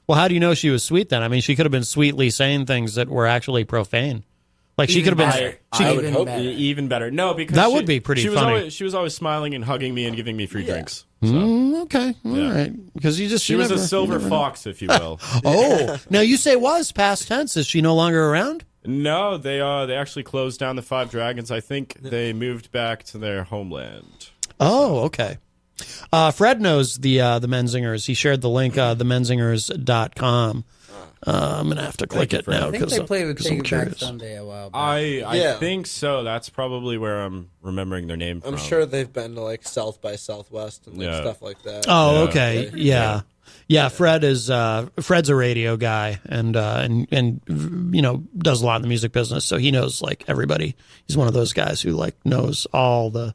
Speaker 2: Well, how do you know she was sweet then? I mean, she could have been sweetly saying things that were actually profane. Like she
Speaker 7: Even
Speaker 2: could have been.
Speaker 7: better.
Speaker 2: She
Speaker 5: I
Speaker 2: could,
Speaker 5: would hope
Speaker 7: better.
Speaker 4: Even better. No, because
Speaker 2: That would be pretty
Speaker 4: she was
Speaker 2: funny.
Speaker 4: She was always smiling and hugging me and giving me free drinks.
Speaker 2: okay, all
Speaker 4: Yeah.
Speaker 2: right. Because you just
Speaker 4: She was
Speaker 2: never-
Speaker 4: a silver
Speaker 2: you never-
Speaker 4: fox, if you will.
Speaker 2: Oh, now you say was past tense. Is she no longer around?
Speaker 4: No, they actually closed down the Five Dragons. I think they moved back to their homeland.
Speaker 2: Oh, okay. Fred knows the Menzingers. He shared the link, themenzingers.com. I'm going to have to click
Speaker 4: you,
Speaker 2: it
Speaker 4: Fred.
Speaker 2: now
Speaker 7: I think they played with
Speaker 2: I'm
Speaker 7: Take It Back
Speaker 2: curious.
Speaker 7: Sunday a while back.
Speaker 4: I
Speaker 5: Yeah.
Speaker 4: think so. That's probably where I'm remembering their name from.
Speaker 5: I'm sure they've been to like South by Southwest and like
Speaker 4: Yeah.
Speaker 5: stuff like that.
Speaker 2: Oh,
Speaker 4: Yeah.
Speaker 2: okay. Yeah. Fred is Fred's a radio guy and does a lot in the music business, so he knows like everybody. He's one of those guys who like knows all the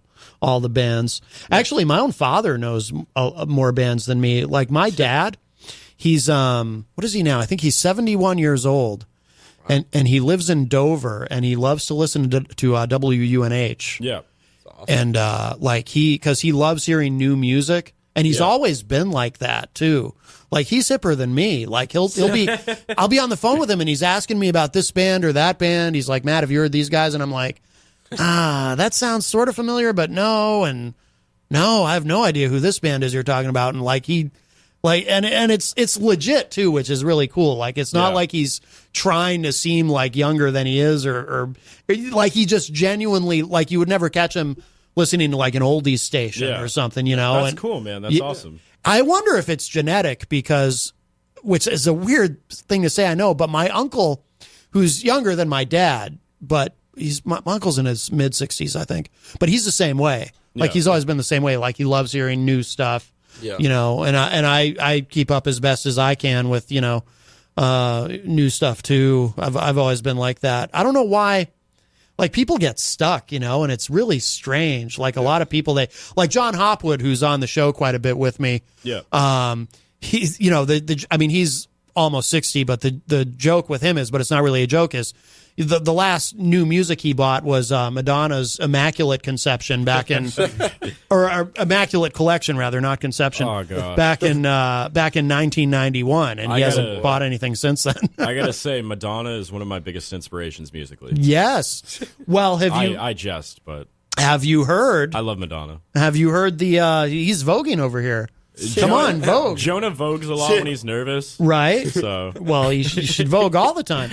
Speaker 2: bands. Actually, my own father knows more bands than me. Like my dad, he's what is he now? I think he's 71 years old. And he lives in Dover and he loves to listen to WUNH.
Speaker 4: Yeah.
Speaker 2: And because he loves hearing new music, and he's always been like that too. Like he's hipper than me. Like he'll be, I'll be on the phone with him and he's asking me about this band or that band. He's like, Matt, have you heard these guys? And I'm like, that sounds sort of familiar, but no, I have no idea who this band is you're talking about. And like and it's legit too, which is really cool. Like it's not like he's trying to seem like younger than he is, or like he just genuinely, like you would never catch him listening to like an oldies station or something,
Speaker 4: That's
Speaker 2: and
Speaker 4: cool, man. That's awesome.
Speaker 2: I wonder if it's genetic which is a weird thing to say, I know, but my uncle, who's younger than my dad, but my uncle's in his mid 60s, I think. But he's the same way. Like
Speaker 4: Yeah.
Speaker 2: he's always been the same way. Like he loves hearing new stuff.
Speaker 5: Yeah.
Speaker 2: You know, and I keep up as best as I can with, you know, new stuff too. I've always been like that. I don't know why. Like people get stuck, you know, and it's really strange. Like a lot of people, like John Hopwood, who's on the show quite a bit with me.
Speaker 4: Yeah.
Speaker 2: He's, you know, I mean, he's almost 60, but the joke with him is, but it's not really a joke, is the last new music he bought was Madonna's Immaculate Conception back in, or Immaculate Collection rather, not Conception.
Speaker 4: Oh, God.
Speaker 2: Back in 1991, and he hasn't bought anything since then.
Speaker 4: I gotta say, Madonna is one of my biggest inspirations musically.
Speaker 2: Yes. Well,
Speaker 4: I jest, but
Speaker 2: have you heard?
Speaker 4: I love Madonna.
Speaker 2: Have you heard he's voguing over here? Come on, Vogue.
Speaker 4: Jonah vogues a lot when he's nervous.
Speaker 2: Right.
Speaker 4: So
Speaker 2: Well, you should Vogue all the time.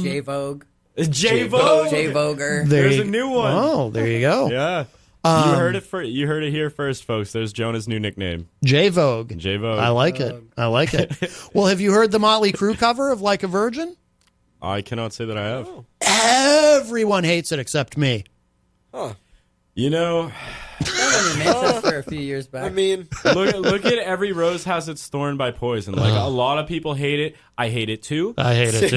Speaker 7: J Vogue.
Speaker 4: J Vogue.
Speaker 7: J Voguer.
Speaker 4: There's a new one.
Speaker 2: Oh, there you go.
Speaker 4: Yeah. You heard it here first, folks. There's Jonah's new nickname.
Speaker 2: J Vogue.
Speaker 4: J Vogue.
Speaker 2: I like it. I like it. Well, have you heard the Motley Crue cover of Like a Virgin?
Speaker 4: I cannot say that I have.
Speaker 2: Everyone hates it except me.
Speaker 4: You know,
Speaker 7: That made sense for a few years back.
Speaker 5: I mean,
Speaker 4: look at Every Rose Has Its Thorn by Poison. Like a lot of people hate it. I hate it too.
Speaker 2: I hate it too.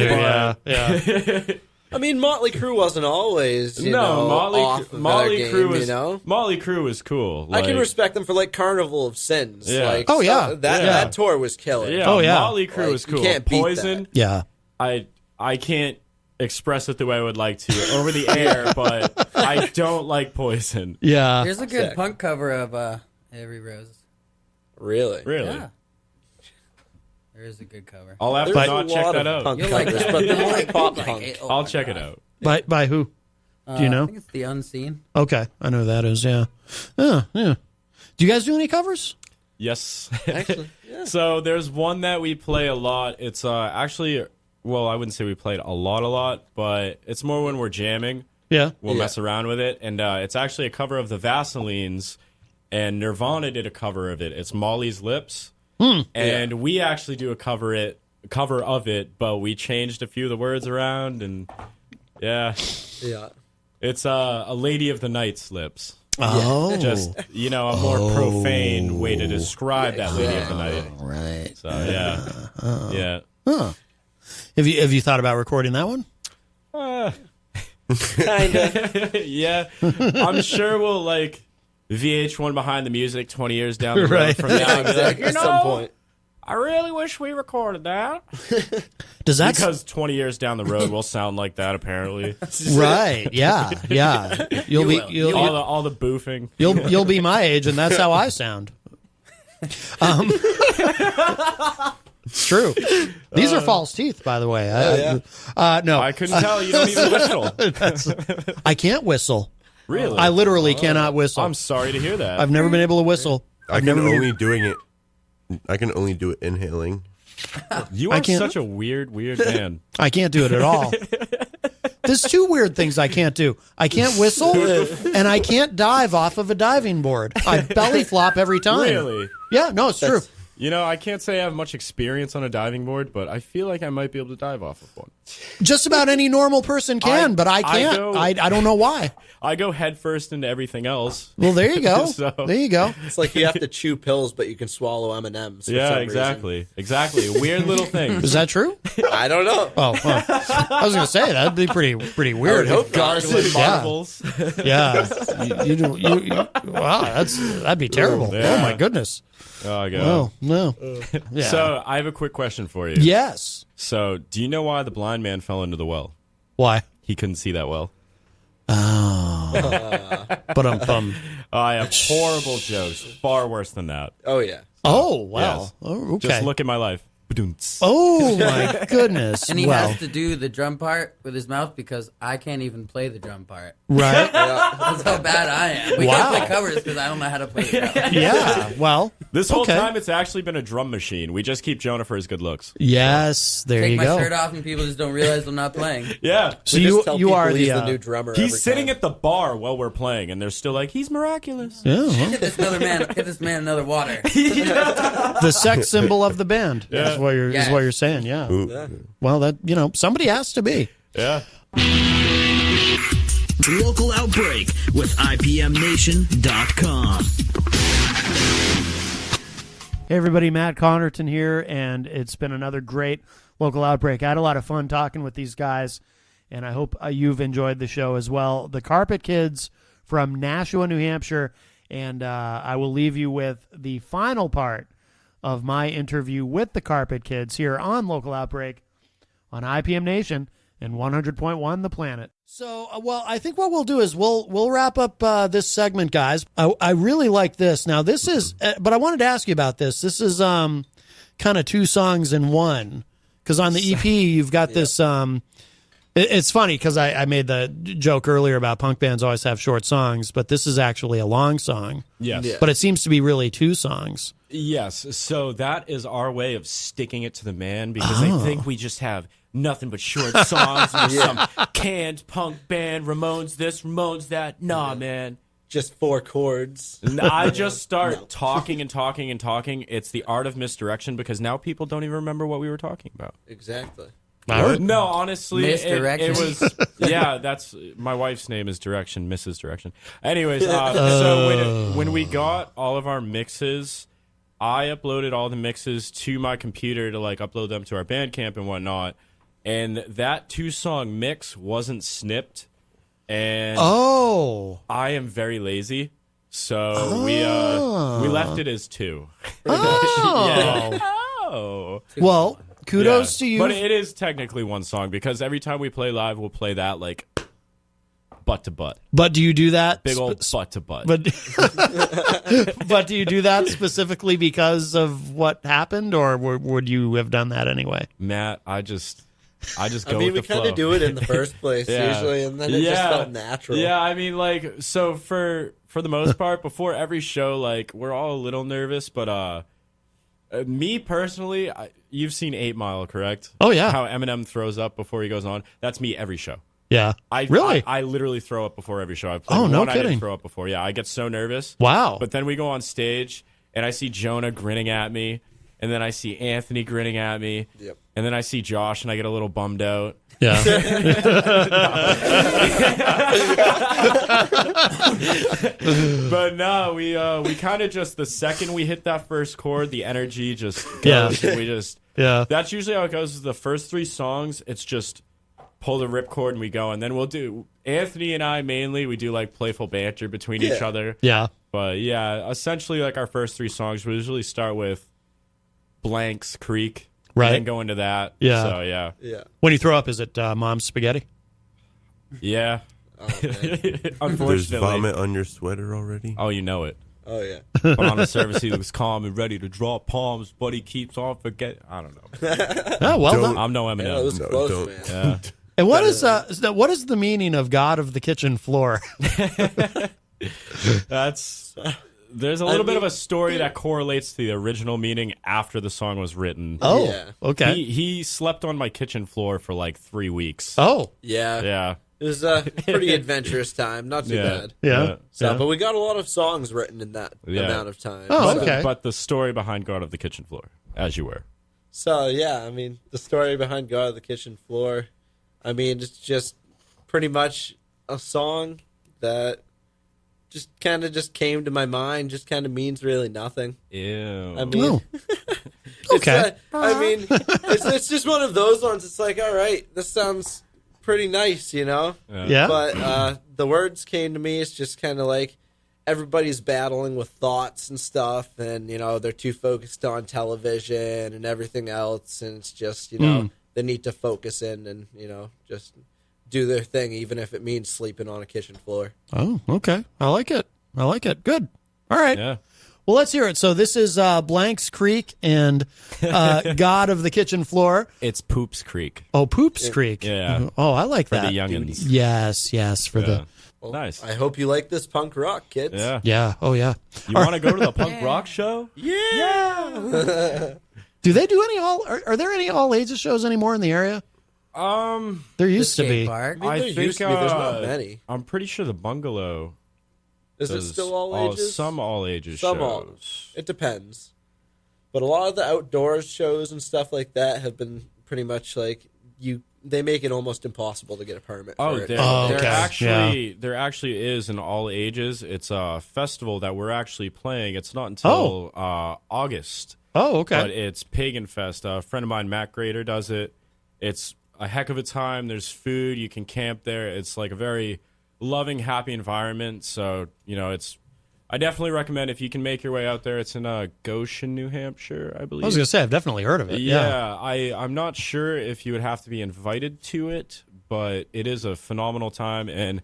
Speaker 2: Yeah.
Speaker 5: I mean, Motley Crue wasn't always, you know, off of
Speaker 4: Motley
Speaker 5: their
Speaker 4: Crue
Speaker 5: game,
Speaker 4: was,
Speaker 5: you know?
Speaker 4: Motley Crue was cool.
Speaker 5: I can
Speaker 4: Like,
Speaker 5: respect them for, like, Carnival of Sins.
Speaker 4: Yeah.
Speaker 5: Like,
Speaker 2: Oh, yeah.
Speaker 5: That tour was killer.
Speaker 4: Yeah,
Speaker 2: Oh, yeah.
Speaker 4: Motley Crue
Speaker 5: Like,
Speaker 4: was
Speaker 5: you
Speaker 4: cool.
Speaker 5: can't beat
Speaker 4: Poison,
Speaker 2: Yeah.
Speaker 4: I can't express it the way I would like to over the air, but I don't like Poison.
Speaker 2: Yeah.
Speaker 7: There's a good
Speaker 5: Sick.
Speaker 7: punk cover of Every Rose.
Speaker 5: Really?
Speaker 4: Really?
Speaker 7: Yeah. There is a good cover.
Speaker 4: I'll have to
Speaker 5: There's
Speaker 4: not
Speaker 5: a
Speaker 4: check
Speaker 5: lot
Speaker 4: that
Speaker 5: of
Speaker 4: out.
Speaker 5: punk
Speaker 7: You'll like
Speaker 5: covers,
Speaker 7: that.
Speaker 5: but they're
Speaker 7: You'll
Speaker 5: more
Speaker 7: like
Speaker 5: pop
Speaker 7: it.
Speaker 5: punk.
Speaker 7: Oh
Speaker 4: I'll
Speaker 7: my
Speaker 4: check it
Speaker 7: God.
Speaker 4: out.
Speaker 2: By who? Do you know?
Speaker 7: I think it's The Unseen.
Speaker 2: Okay, I know who that is. Yeah. Yeah. Do you guys do any covers?
Speaker 4: Yes.
Speaker 5: Actually, yeah.
Speaker 4: So there's one that we play a lot. It's actually, well, I wouldn't say we played a lot, but it's more when we're jamming.
Speaker 2: Yeah.
Speaker 4: We'll
Speaker 5: Yeah.
Speaker 4: mess around with it. And it's actually a cover of the Vaselines, and Nirvana did a cover of it. It's Molly's Lips. And we actually do a cover of it, but we changed a few of the words around, and yeah.
Speaker 5: Yeah.
Speaker 4: It's a Lady of the Night's Lips.
Speaker 2: Oh.
Speaker 4: Just, you know, a more profane way to describe that Lady of the Night.
Speaker 2: Right.
Speaker 4: So, yeah. Yeah.
Speaker 2: Huh. Have you thought about recording that one?
Speaker 5: Kinda.
Speaker 4: Yeah. I'm sure we'll, like, VH1 behind the music 20 years down the road
Speaker 2: Right.
Speaker 4: from now.
Speaker 5: Yeah, exactly. At some point.
Speaker 4: I really wish we recorded that.
Speaker 2: Does that
Speaker 4: Because 20 years down the road, we'll sound like that, apparently.
Speaker 2: right? Yeah.
Speaker 4: All the boofing.
Speaker 2: You'll be my age, and that's how I sound. It's true. These are false teeth, by the way. No,
Speaker 4: I couldn't tell. You don't even whistle.
Speaker 2: I can't whistle.
Speaker 4: Really?
Speaker 2: I literally cannot whistle.
Speaker 4: I'm sorry to hear that.
Speaker 2: I've never been able to whistle.
Speaker 6: I can only do it inhaling.
Speaker 4: You
Speaker 2: I
Speaker 4: are
Speaker 2: can't-
Speaker 4: such a weird man.
Speaker 2: I can't do it at all. There's two weird things I can't do. I can't whistle, and I can't dive off of a diving board. I belly flop every time.
Speaker 4: Really?
Speaker 2: Yeah, no, it's true.
Speaker 4: You know, I can't say I have much experience on a diving board, but I feel like I might be able to dive off of one.
Speaker 2: Just about any normal person can, but I can't. I don't know why.
Speaker 4: I go head first into everything else.
Speaker 2: Well, there you go.
Speaker 4: So-
Speaker 2: There you go.
Speaker 5: It's like you have to chew pills, but you can swallow M&Ms. For
Speaker 4: Yeah,
Speaker 5: some
Speaker 4: exactly. Exactly. Weird little things.
Speaker 2: Is that true?
Speaker 5: Reason. I don't know.
Speaker 2: Oh, I was going to say that'd be pretty weird.
Speaker 5: I would hope not.
Speaker 4: Gargling marbles.
Speaker 2: Yeah, wow, that'd be terrible.
Speaker 4: Yeah.
Speaker 2: Oh my goodness.
Speaker 4: Oh, God.
Speaker 2: Oh no. Yeah.
Speaker 4: So, I have a quick question for you.
Speaker 2: Yes.
Speaker 4: So, do you know why the blind man fell into the well?
Speaker 2: Why?
Speaker 4: He couldn't see that well.
Speaker 2: But
Speaker 4: I have horrible jokes. Far worse than that.
Speaker 5: Oh, yeah.
Speaker 2: Oh wow.
Speaker 4: Yes.
Speaker 2: Oh, okay.
Speaker 4: Just look at my life. Ba-doom-ts.
Speaker 2: Oh my goodness.
Speaker 7: And he
Speaker 2: well,
Speaker 7: has to do the drum part with his mouth because I can't even play the drum part.
Speaker 2: right.
Speaker 7: That's how bad I am. We
Speaker 2: Wow.
Speaker 7: can't play covers because I don't know how to play the drum.
Speaker 2: Yeah. Well.
Speaker 4: This whole
Speaker 2: okay.
Speaker 4: time, it's actually been a drum machine. We just keep Jonah for his good looks.
Speaker 2: Yes. There
Speaker 7: Take
Speaker 2: you
Speaker 7: my
Speaker 2: go.
Speaker 7: shirt off and people just don't realize I'm not playing.
Speaker 4: Yeah.
Speaker 2: So
Speaker 5: We
Speaker 2: you
Speaker 5: just tell
Speaker 2: you
Speaker 5: people
Speaker 2: are
Speaker 5: he's
Speaker 2: the
Speaker 5: the new drummer.
Speaker 4: He's
Speaker 5: every
Speaker 4: sitting
Speaker 5: time.
Speaker 4: at the bar while we're playing, and they're still like, he's miraculous.
Speaker 2: yeah, well,
Speaker 7: Get this man another water.
Speaker 2: the sex symbol of the band.
Speaker 4: Yeah.
Speaker 2: what you're
Speaker 7: Yes.
Speaker 2: is what you're saying. Yeah.
Speaker 5: Yeah.
Speaker 2: Well, that somebody has to be.
Speaker 4: Yeah.
Speaker 1: Local Outbreak with IPMNation.com.
Speaker 2: Hey everybody, Matt Connerton here, and it's been another great local outbreak. I had a lot of fun talking with these guys, and I hope you've enjoyed the show as well. The Carpet Kids from Nashua, New Hampshire, and I will leave you with the final part of my interview with the Carpet Kids here on Local Outbreak on IPM Nation and 100.1 The Planet. So, well, I think what we'll do is we'll wrap up this segment, guys. I really like this. Now, this is, but I wanted to ask you about this. This is kind of two songs in one, because on the EP you've got this. It's funny because I made the joke earlier about punk bands always have short songs, but this is actually a long song.
Speaker 4: Yes.
Speaker 5: Yeah.
Speaker 2: But it seems to be really two songs.
Speaker 4: Yes. So that is our way of sticking it to the man, because they think we just have nothing but short songs and some canned punk band, Ramones this, Ramones that. Nah, man.
Speaker 5: Just 4 chords.
Speaker 4: I just start talking and talking and talking. It's the art of misdirection, because now people don't even remember what we were talking about.
Speaker 5: Exactly.
Speaker 4: No, honestly,
Speaker 7: Misdirection.
Speaker 4: it was, yeah, that's, my wife's name is Direction, Mrs. Direction. Anyways, so when we got all of our mixes, I uploaded all the mixes to my computer to like upload them to our Bandcamp and whatnot, and that 2-song mix wasn't snipped, and I am very lazy, so we left it as 2. Yeah. Oh.
Speaker 2: Well, kudos to you.
Speaker 4: But it is technically one song, because every time we play live, we'll play that like butt to butt.
Speaker 2: But do you do that?
Speaker 4: Big old butt to butt.
Speaker 2: But but do you do that specifically because of what happened, or would you have done that anyway?
Speaker 4: Matt, I just go
Speaker 5: I mean,
Speaker 4: with
Speaker 5: we
Speaker 4: the flow.
Speaker 5: kind of do it in the first place usually, and then it just felt natural.
Speaker 4: Yeah, I mean, like, so for the most part, before every show, like, we're all a little nervous, but me personally, you've seen 8 Mile, correct?
Speaker 2: Oh, yeah.
Speaker 4: How Eminem throws up before he goes on. That's me every show.
Speaker 2: Yeah. Really?
Speaker 4: I literally throw up before every show. I've played
Speaker 2: Oh, no
Speaker 4: one I
Speaker 2: kidding.
Speaker 4: didn't throw up before. Yeah, I get so nervous.
Speaker 2: Wow.
Speaker 4: But then we go on stage, and I see Jonah grinning at me, and then I see Anthony grinning at me, and then I see Josh, and I get a little bummed out.
Speaker 2: Yeah.
Speaker 4: But no, we kind of just, the second we hit that first chord, the energy just goes.
Speaker 2: Yeah.
Speaker 4: And we just,
Speaker 2: Yeah.
Speaker 4: that's usually how it goes. The first 3 songs, it's just pull the ripcord and we go, and then we'll do, Anthony and I mainly, we do like playful banter between each other.
Speaker 2: Yeah.
Speaker 4: But yeah, essentially like our first 3 songs, we usually start with Blanks Creek,
Speaker 2: Right.
Speaker 4: and then go into that.
Speaker 2: Yeah.
Speaker 4: So yeah.
Speaker 5: Yeah.
Speaker 2: When you throw up, is it Mom's spaghetti?
Speaker 4: Yeah.
Speaker 5: Oh, man.
Speaker 6: There's
Speaker 4: Unfortunately.
Speaker 6: vomit on your sweater already.
Speaker 4: Oh, you know it.
Speaker 5: Oh, yeah.
Speaker 4: But on the surface, he looks calm and ready to drop palms, but he keeps on forgetting. I don't know.
Speaker 2: Oh, well
Speaker 6: Don't-
Speaker 2: done.
Speaker 4: I'm no
Speaker 5: Yeah, it
Speaker 4: Eminem.
Speaker 5: was
Speaker 6: No,
Speaker 5: close,
Speaker 6: don't.
Speaker 5: man.
Speaker 4: Yeah.
Speaker 2: And what is the meaning of God of the kitchen floor?
Speaker 4: That's, there's a little bit of a story that correlates to the original meaning after the song was written.
Speaker 2: Oh,
Speaker 5: Yeah.
Speaker 2: okay.
Speaker 4: He slept on my kitchen floor for like 3 weeks.
Speaker 2: Oh,
Speaker 5: Yeah.
Speaker 4: Yeah.
Speaker 5: It was a pretty adventurous time. Not too
Speaker 4: Yeah.
Speaker 5: bad.
Speaker 2: yeah.
Speaker 5: So,
Speaker 2: yeah.
Speaker 5: but we got a lot of songs written in that
Speaker 4: Yeah.
Speaker 5: amount of time.
Speaker 2: Oh,
Speaker 5: so,
Speaker 2: okay.
Speaker 4: But the story behind God of the Kitchen Floor, as you were.
Speaker 5: So, yeah, I mean, the story behind God of the Kitchen Floor, I mean, it's just pretty much a song that just kind of just came to my mind, just kind of means really nothing.
Speaker 4: Ew.
Speaker 5: I mean,
Speaker 2: Oh.
Speaker 5: it's,
Speaker 2: Okay.
Speaker 5: I mean, it's just one of those ones. It's like, all right, this sounds pretty nice, you know?
Speaker 2: Yeah.
Speaker 5: But the words came to me. It's just kind of like everybody's battling with thoughts and stuff, and you know they're too focused on television and everything else, and it's just they need to focus in and just do their thing, even if it means sleeping on a kitchen floor.
Speaker 2: Oh, okay. I like it. I like it. Good. All right.
Speaker 4: Yeah.
Speaker 2: Well, let's hear it. So this is Blanks Creek and God of the Kitchen Floor.
Speaker 4: It's Poops Creek
Speaker 2: Oh, Poops Creek.
Speaker 4: Yeah.
Speaker 2: Oh, I like
Speaker 4: for
Speaker 2: that.
Speaker 4: the youngins.
Speaker 2: Yes, yes, for
Speaker 4: Yeah.
Speaker 2: the
Speaker 5: Well,
Speaker 4: Nice.
Speaker 5: I hope you like this punk rock, kids.
Speaker 4: Yeah.
Speaker 2: yeah. Oh, yeah.
Speaker 4: You want to go to the punk rock show?
Speaker 2: Do they do any are there any all ages shows anymore in the area? There used to
Speaker 7: skate
Speaker 2: be.
Speaker 7: park.
Speaker 5: I mean, there used to be. There's not many.
Speaker 4: I'm pretty sure the Bungalow
Speaker 5: Is it
Speaker 4: does
Speaker 5: still all ages?
Speaker 4: Some all ages
Speaker 5: Some
Speaker 4: shows.
Speaker 5: all. It depends. But a lot of the outdoors shows and stuff like that have been pretty much like they make it almost impossible to get a permit. For it.
Speaker 4: There actually is in all ages. It's a festival that we're actually playing. It's not until August.
Speaker 2: Oh, okay.
Speaker 4: But it's Pagan Fest. A friend of mine, Matt Grader, does it. It's a heck of a time. There's food. You can camp there. It's like a very loving, happy environment. So, I definitely recommend if you can make your way out there. It's in Goshen, New Hampshire, I believe.
Speaker 2: I was going to say, I've definitely heard of it.
Speaker 4: Yeah. I'm not sure if you would have to be invited to it, but it is a phenomenal time. And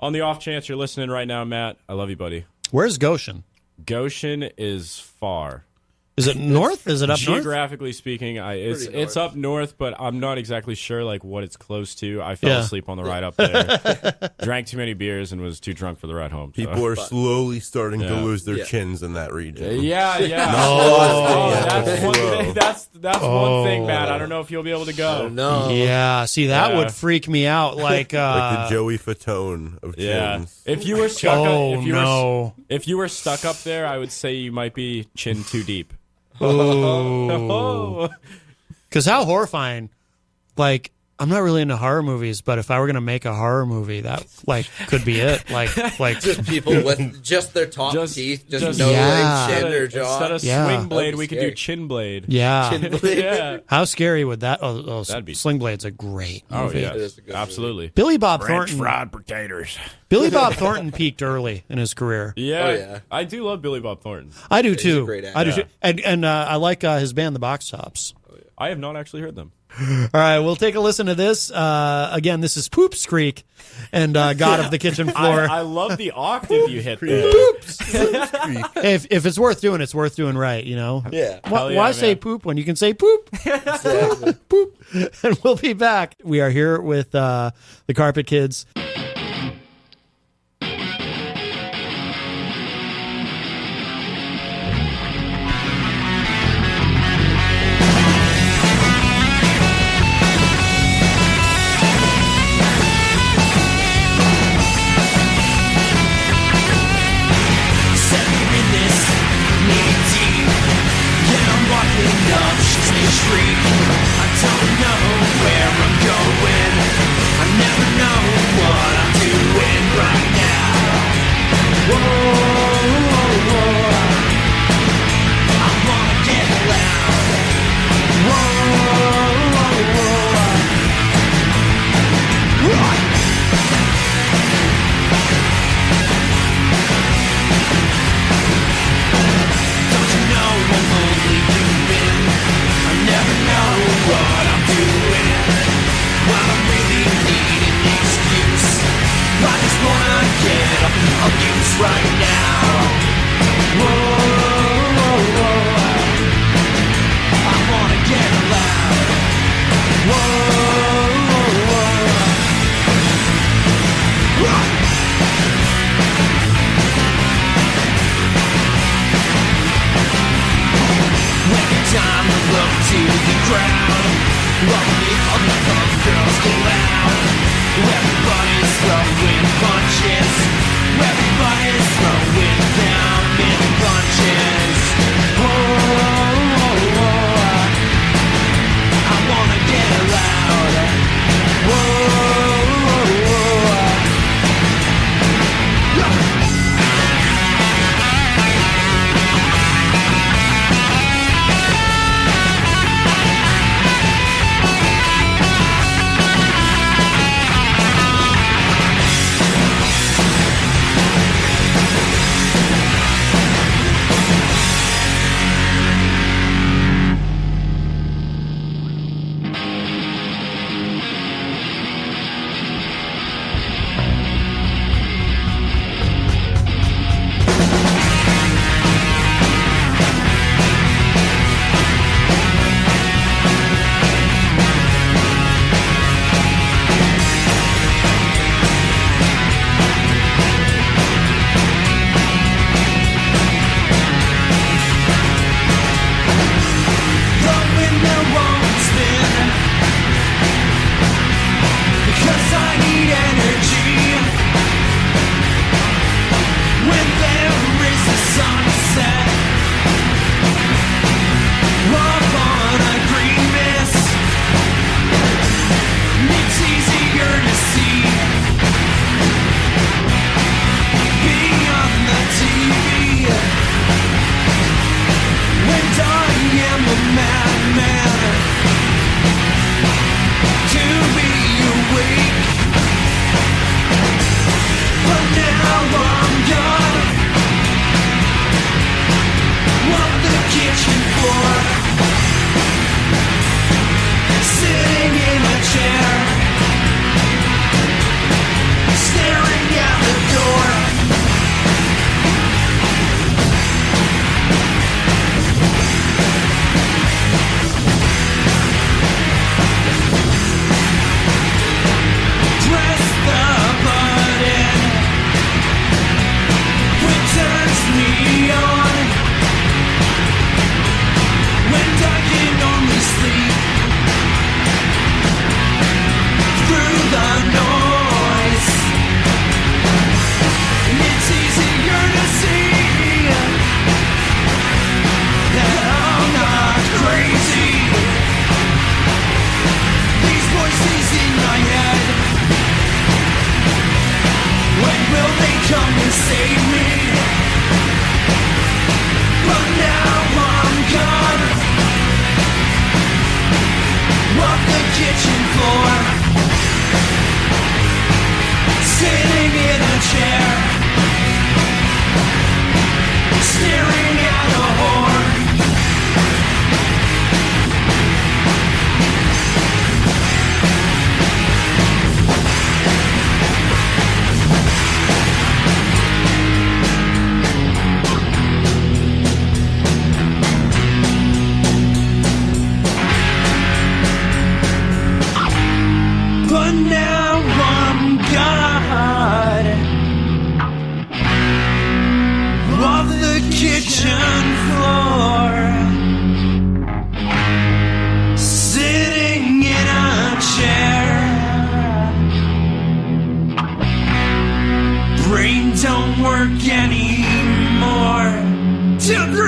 Speaker 4: on the off chance you're listening right now, Matt, I love you, buddy.
Speaker 2: Where's Goshen?
Speaker 4: Goshen is far.
Speaker 2: Is it north? Is it up north?
Speaker 4: Geographically speaking, it's up north, but I'm not exactly sure like what it's close to. I fell asleep on the ride up there, drank too many beers, and was too drunk for the ride home. So.
Speaker 6: People are slowly starting to lose their chins in that region.
Speaker 4: Yeah. That's one thing, Matt. I don't know if you'll be able to go.
Speaker 5: No.
Speaker 2: Yeah. See, that would freak me out. Like
Speaker 6: the Joey Fatone of chins.
Speaker 4: If you were stuck, if you were stuck up there, I would say you might be chin too deep.
Speaker 2: Oh. Because how horrifying. Like, I'm not really into horror movies, but if I were going to make a horror movie, that, like, could be it. Like
Speaker 5: just people with just their top teeth, just no chin or jaw.
Speaker 4: Instead of swing blade, we could do chin blade.
Speaker 2: Yeah.
Speaker 5: Chin blade.
Speaker 4: Yeah.
Speaker 2: How scary would that?
Speaker 4: That'd be
Speaker 2: Sling Blade's a great movie.
Speaker 4: Oh, yeah.
Speaker 5: It is a good
Speaker 4: Absolutely.
Speaker 2: Billy Bob Thornton.
Speaker 3: fried potatoes.
Speaker 2: Billy Bob Thornton peaked early in his career.
Speaker 4: Yeah.
Speaker 5: Oh, yeah.
Speaker 4: I do love Billy Bob Thornton.
Speaker 2: I do
Speaker 5: He's
Speaker 2: too.
Speaker 5: a great actor.
Speaker 2: I do too. And I like his band, the Box Tops.
Speaker 4: I have not actually heard them.
Speaker 2: All right, we'll take a listen to this. Again, this is Poops Creek and God of the Kitchen Floor.
Speaker 4: I love the octave you hit there.
Speaker 2: If it's worth doing, it's worth doing right, you know?
Speaker 5: Yeah.
Speaker 2: Why say poop when you can say poop?
Speaker 5: Exactly.
Speaker 2: Poop. And we'll be back. We are here with the Carpet Kids.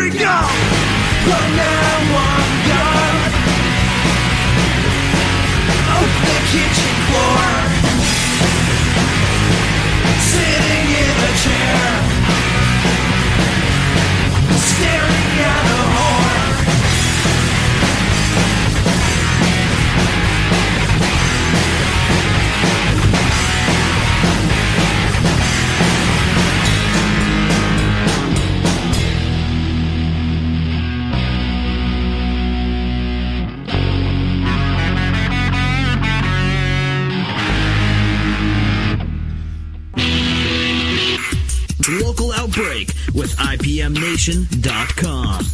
Speaker 1: we go. But now I'm gone. Off the kitchen floor, sitting in a chair, staring at a whore.
Speaker 8: Local Outbreak with IPMNation.com.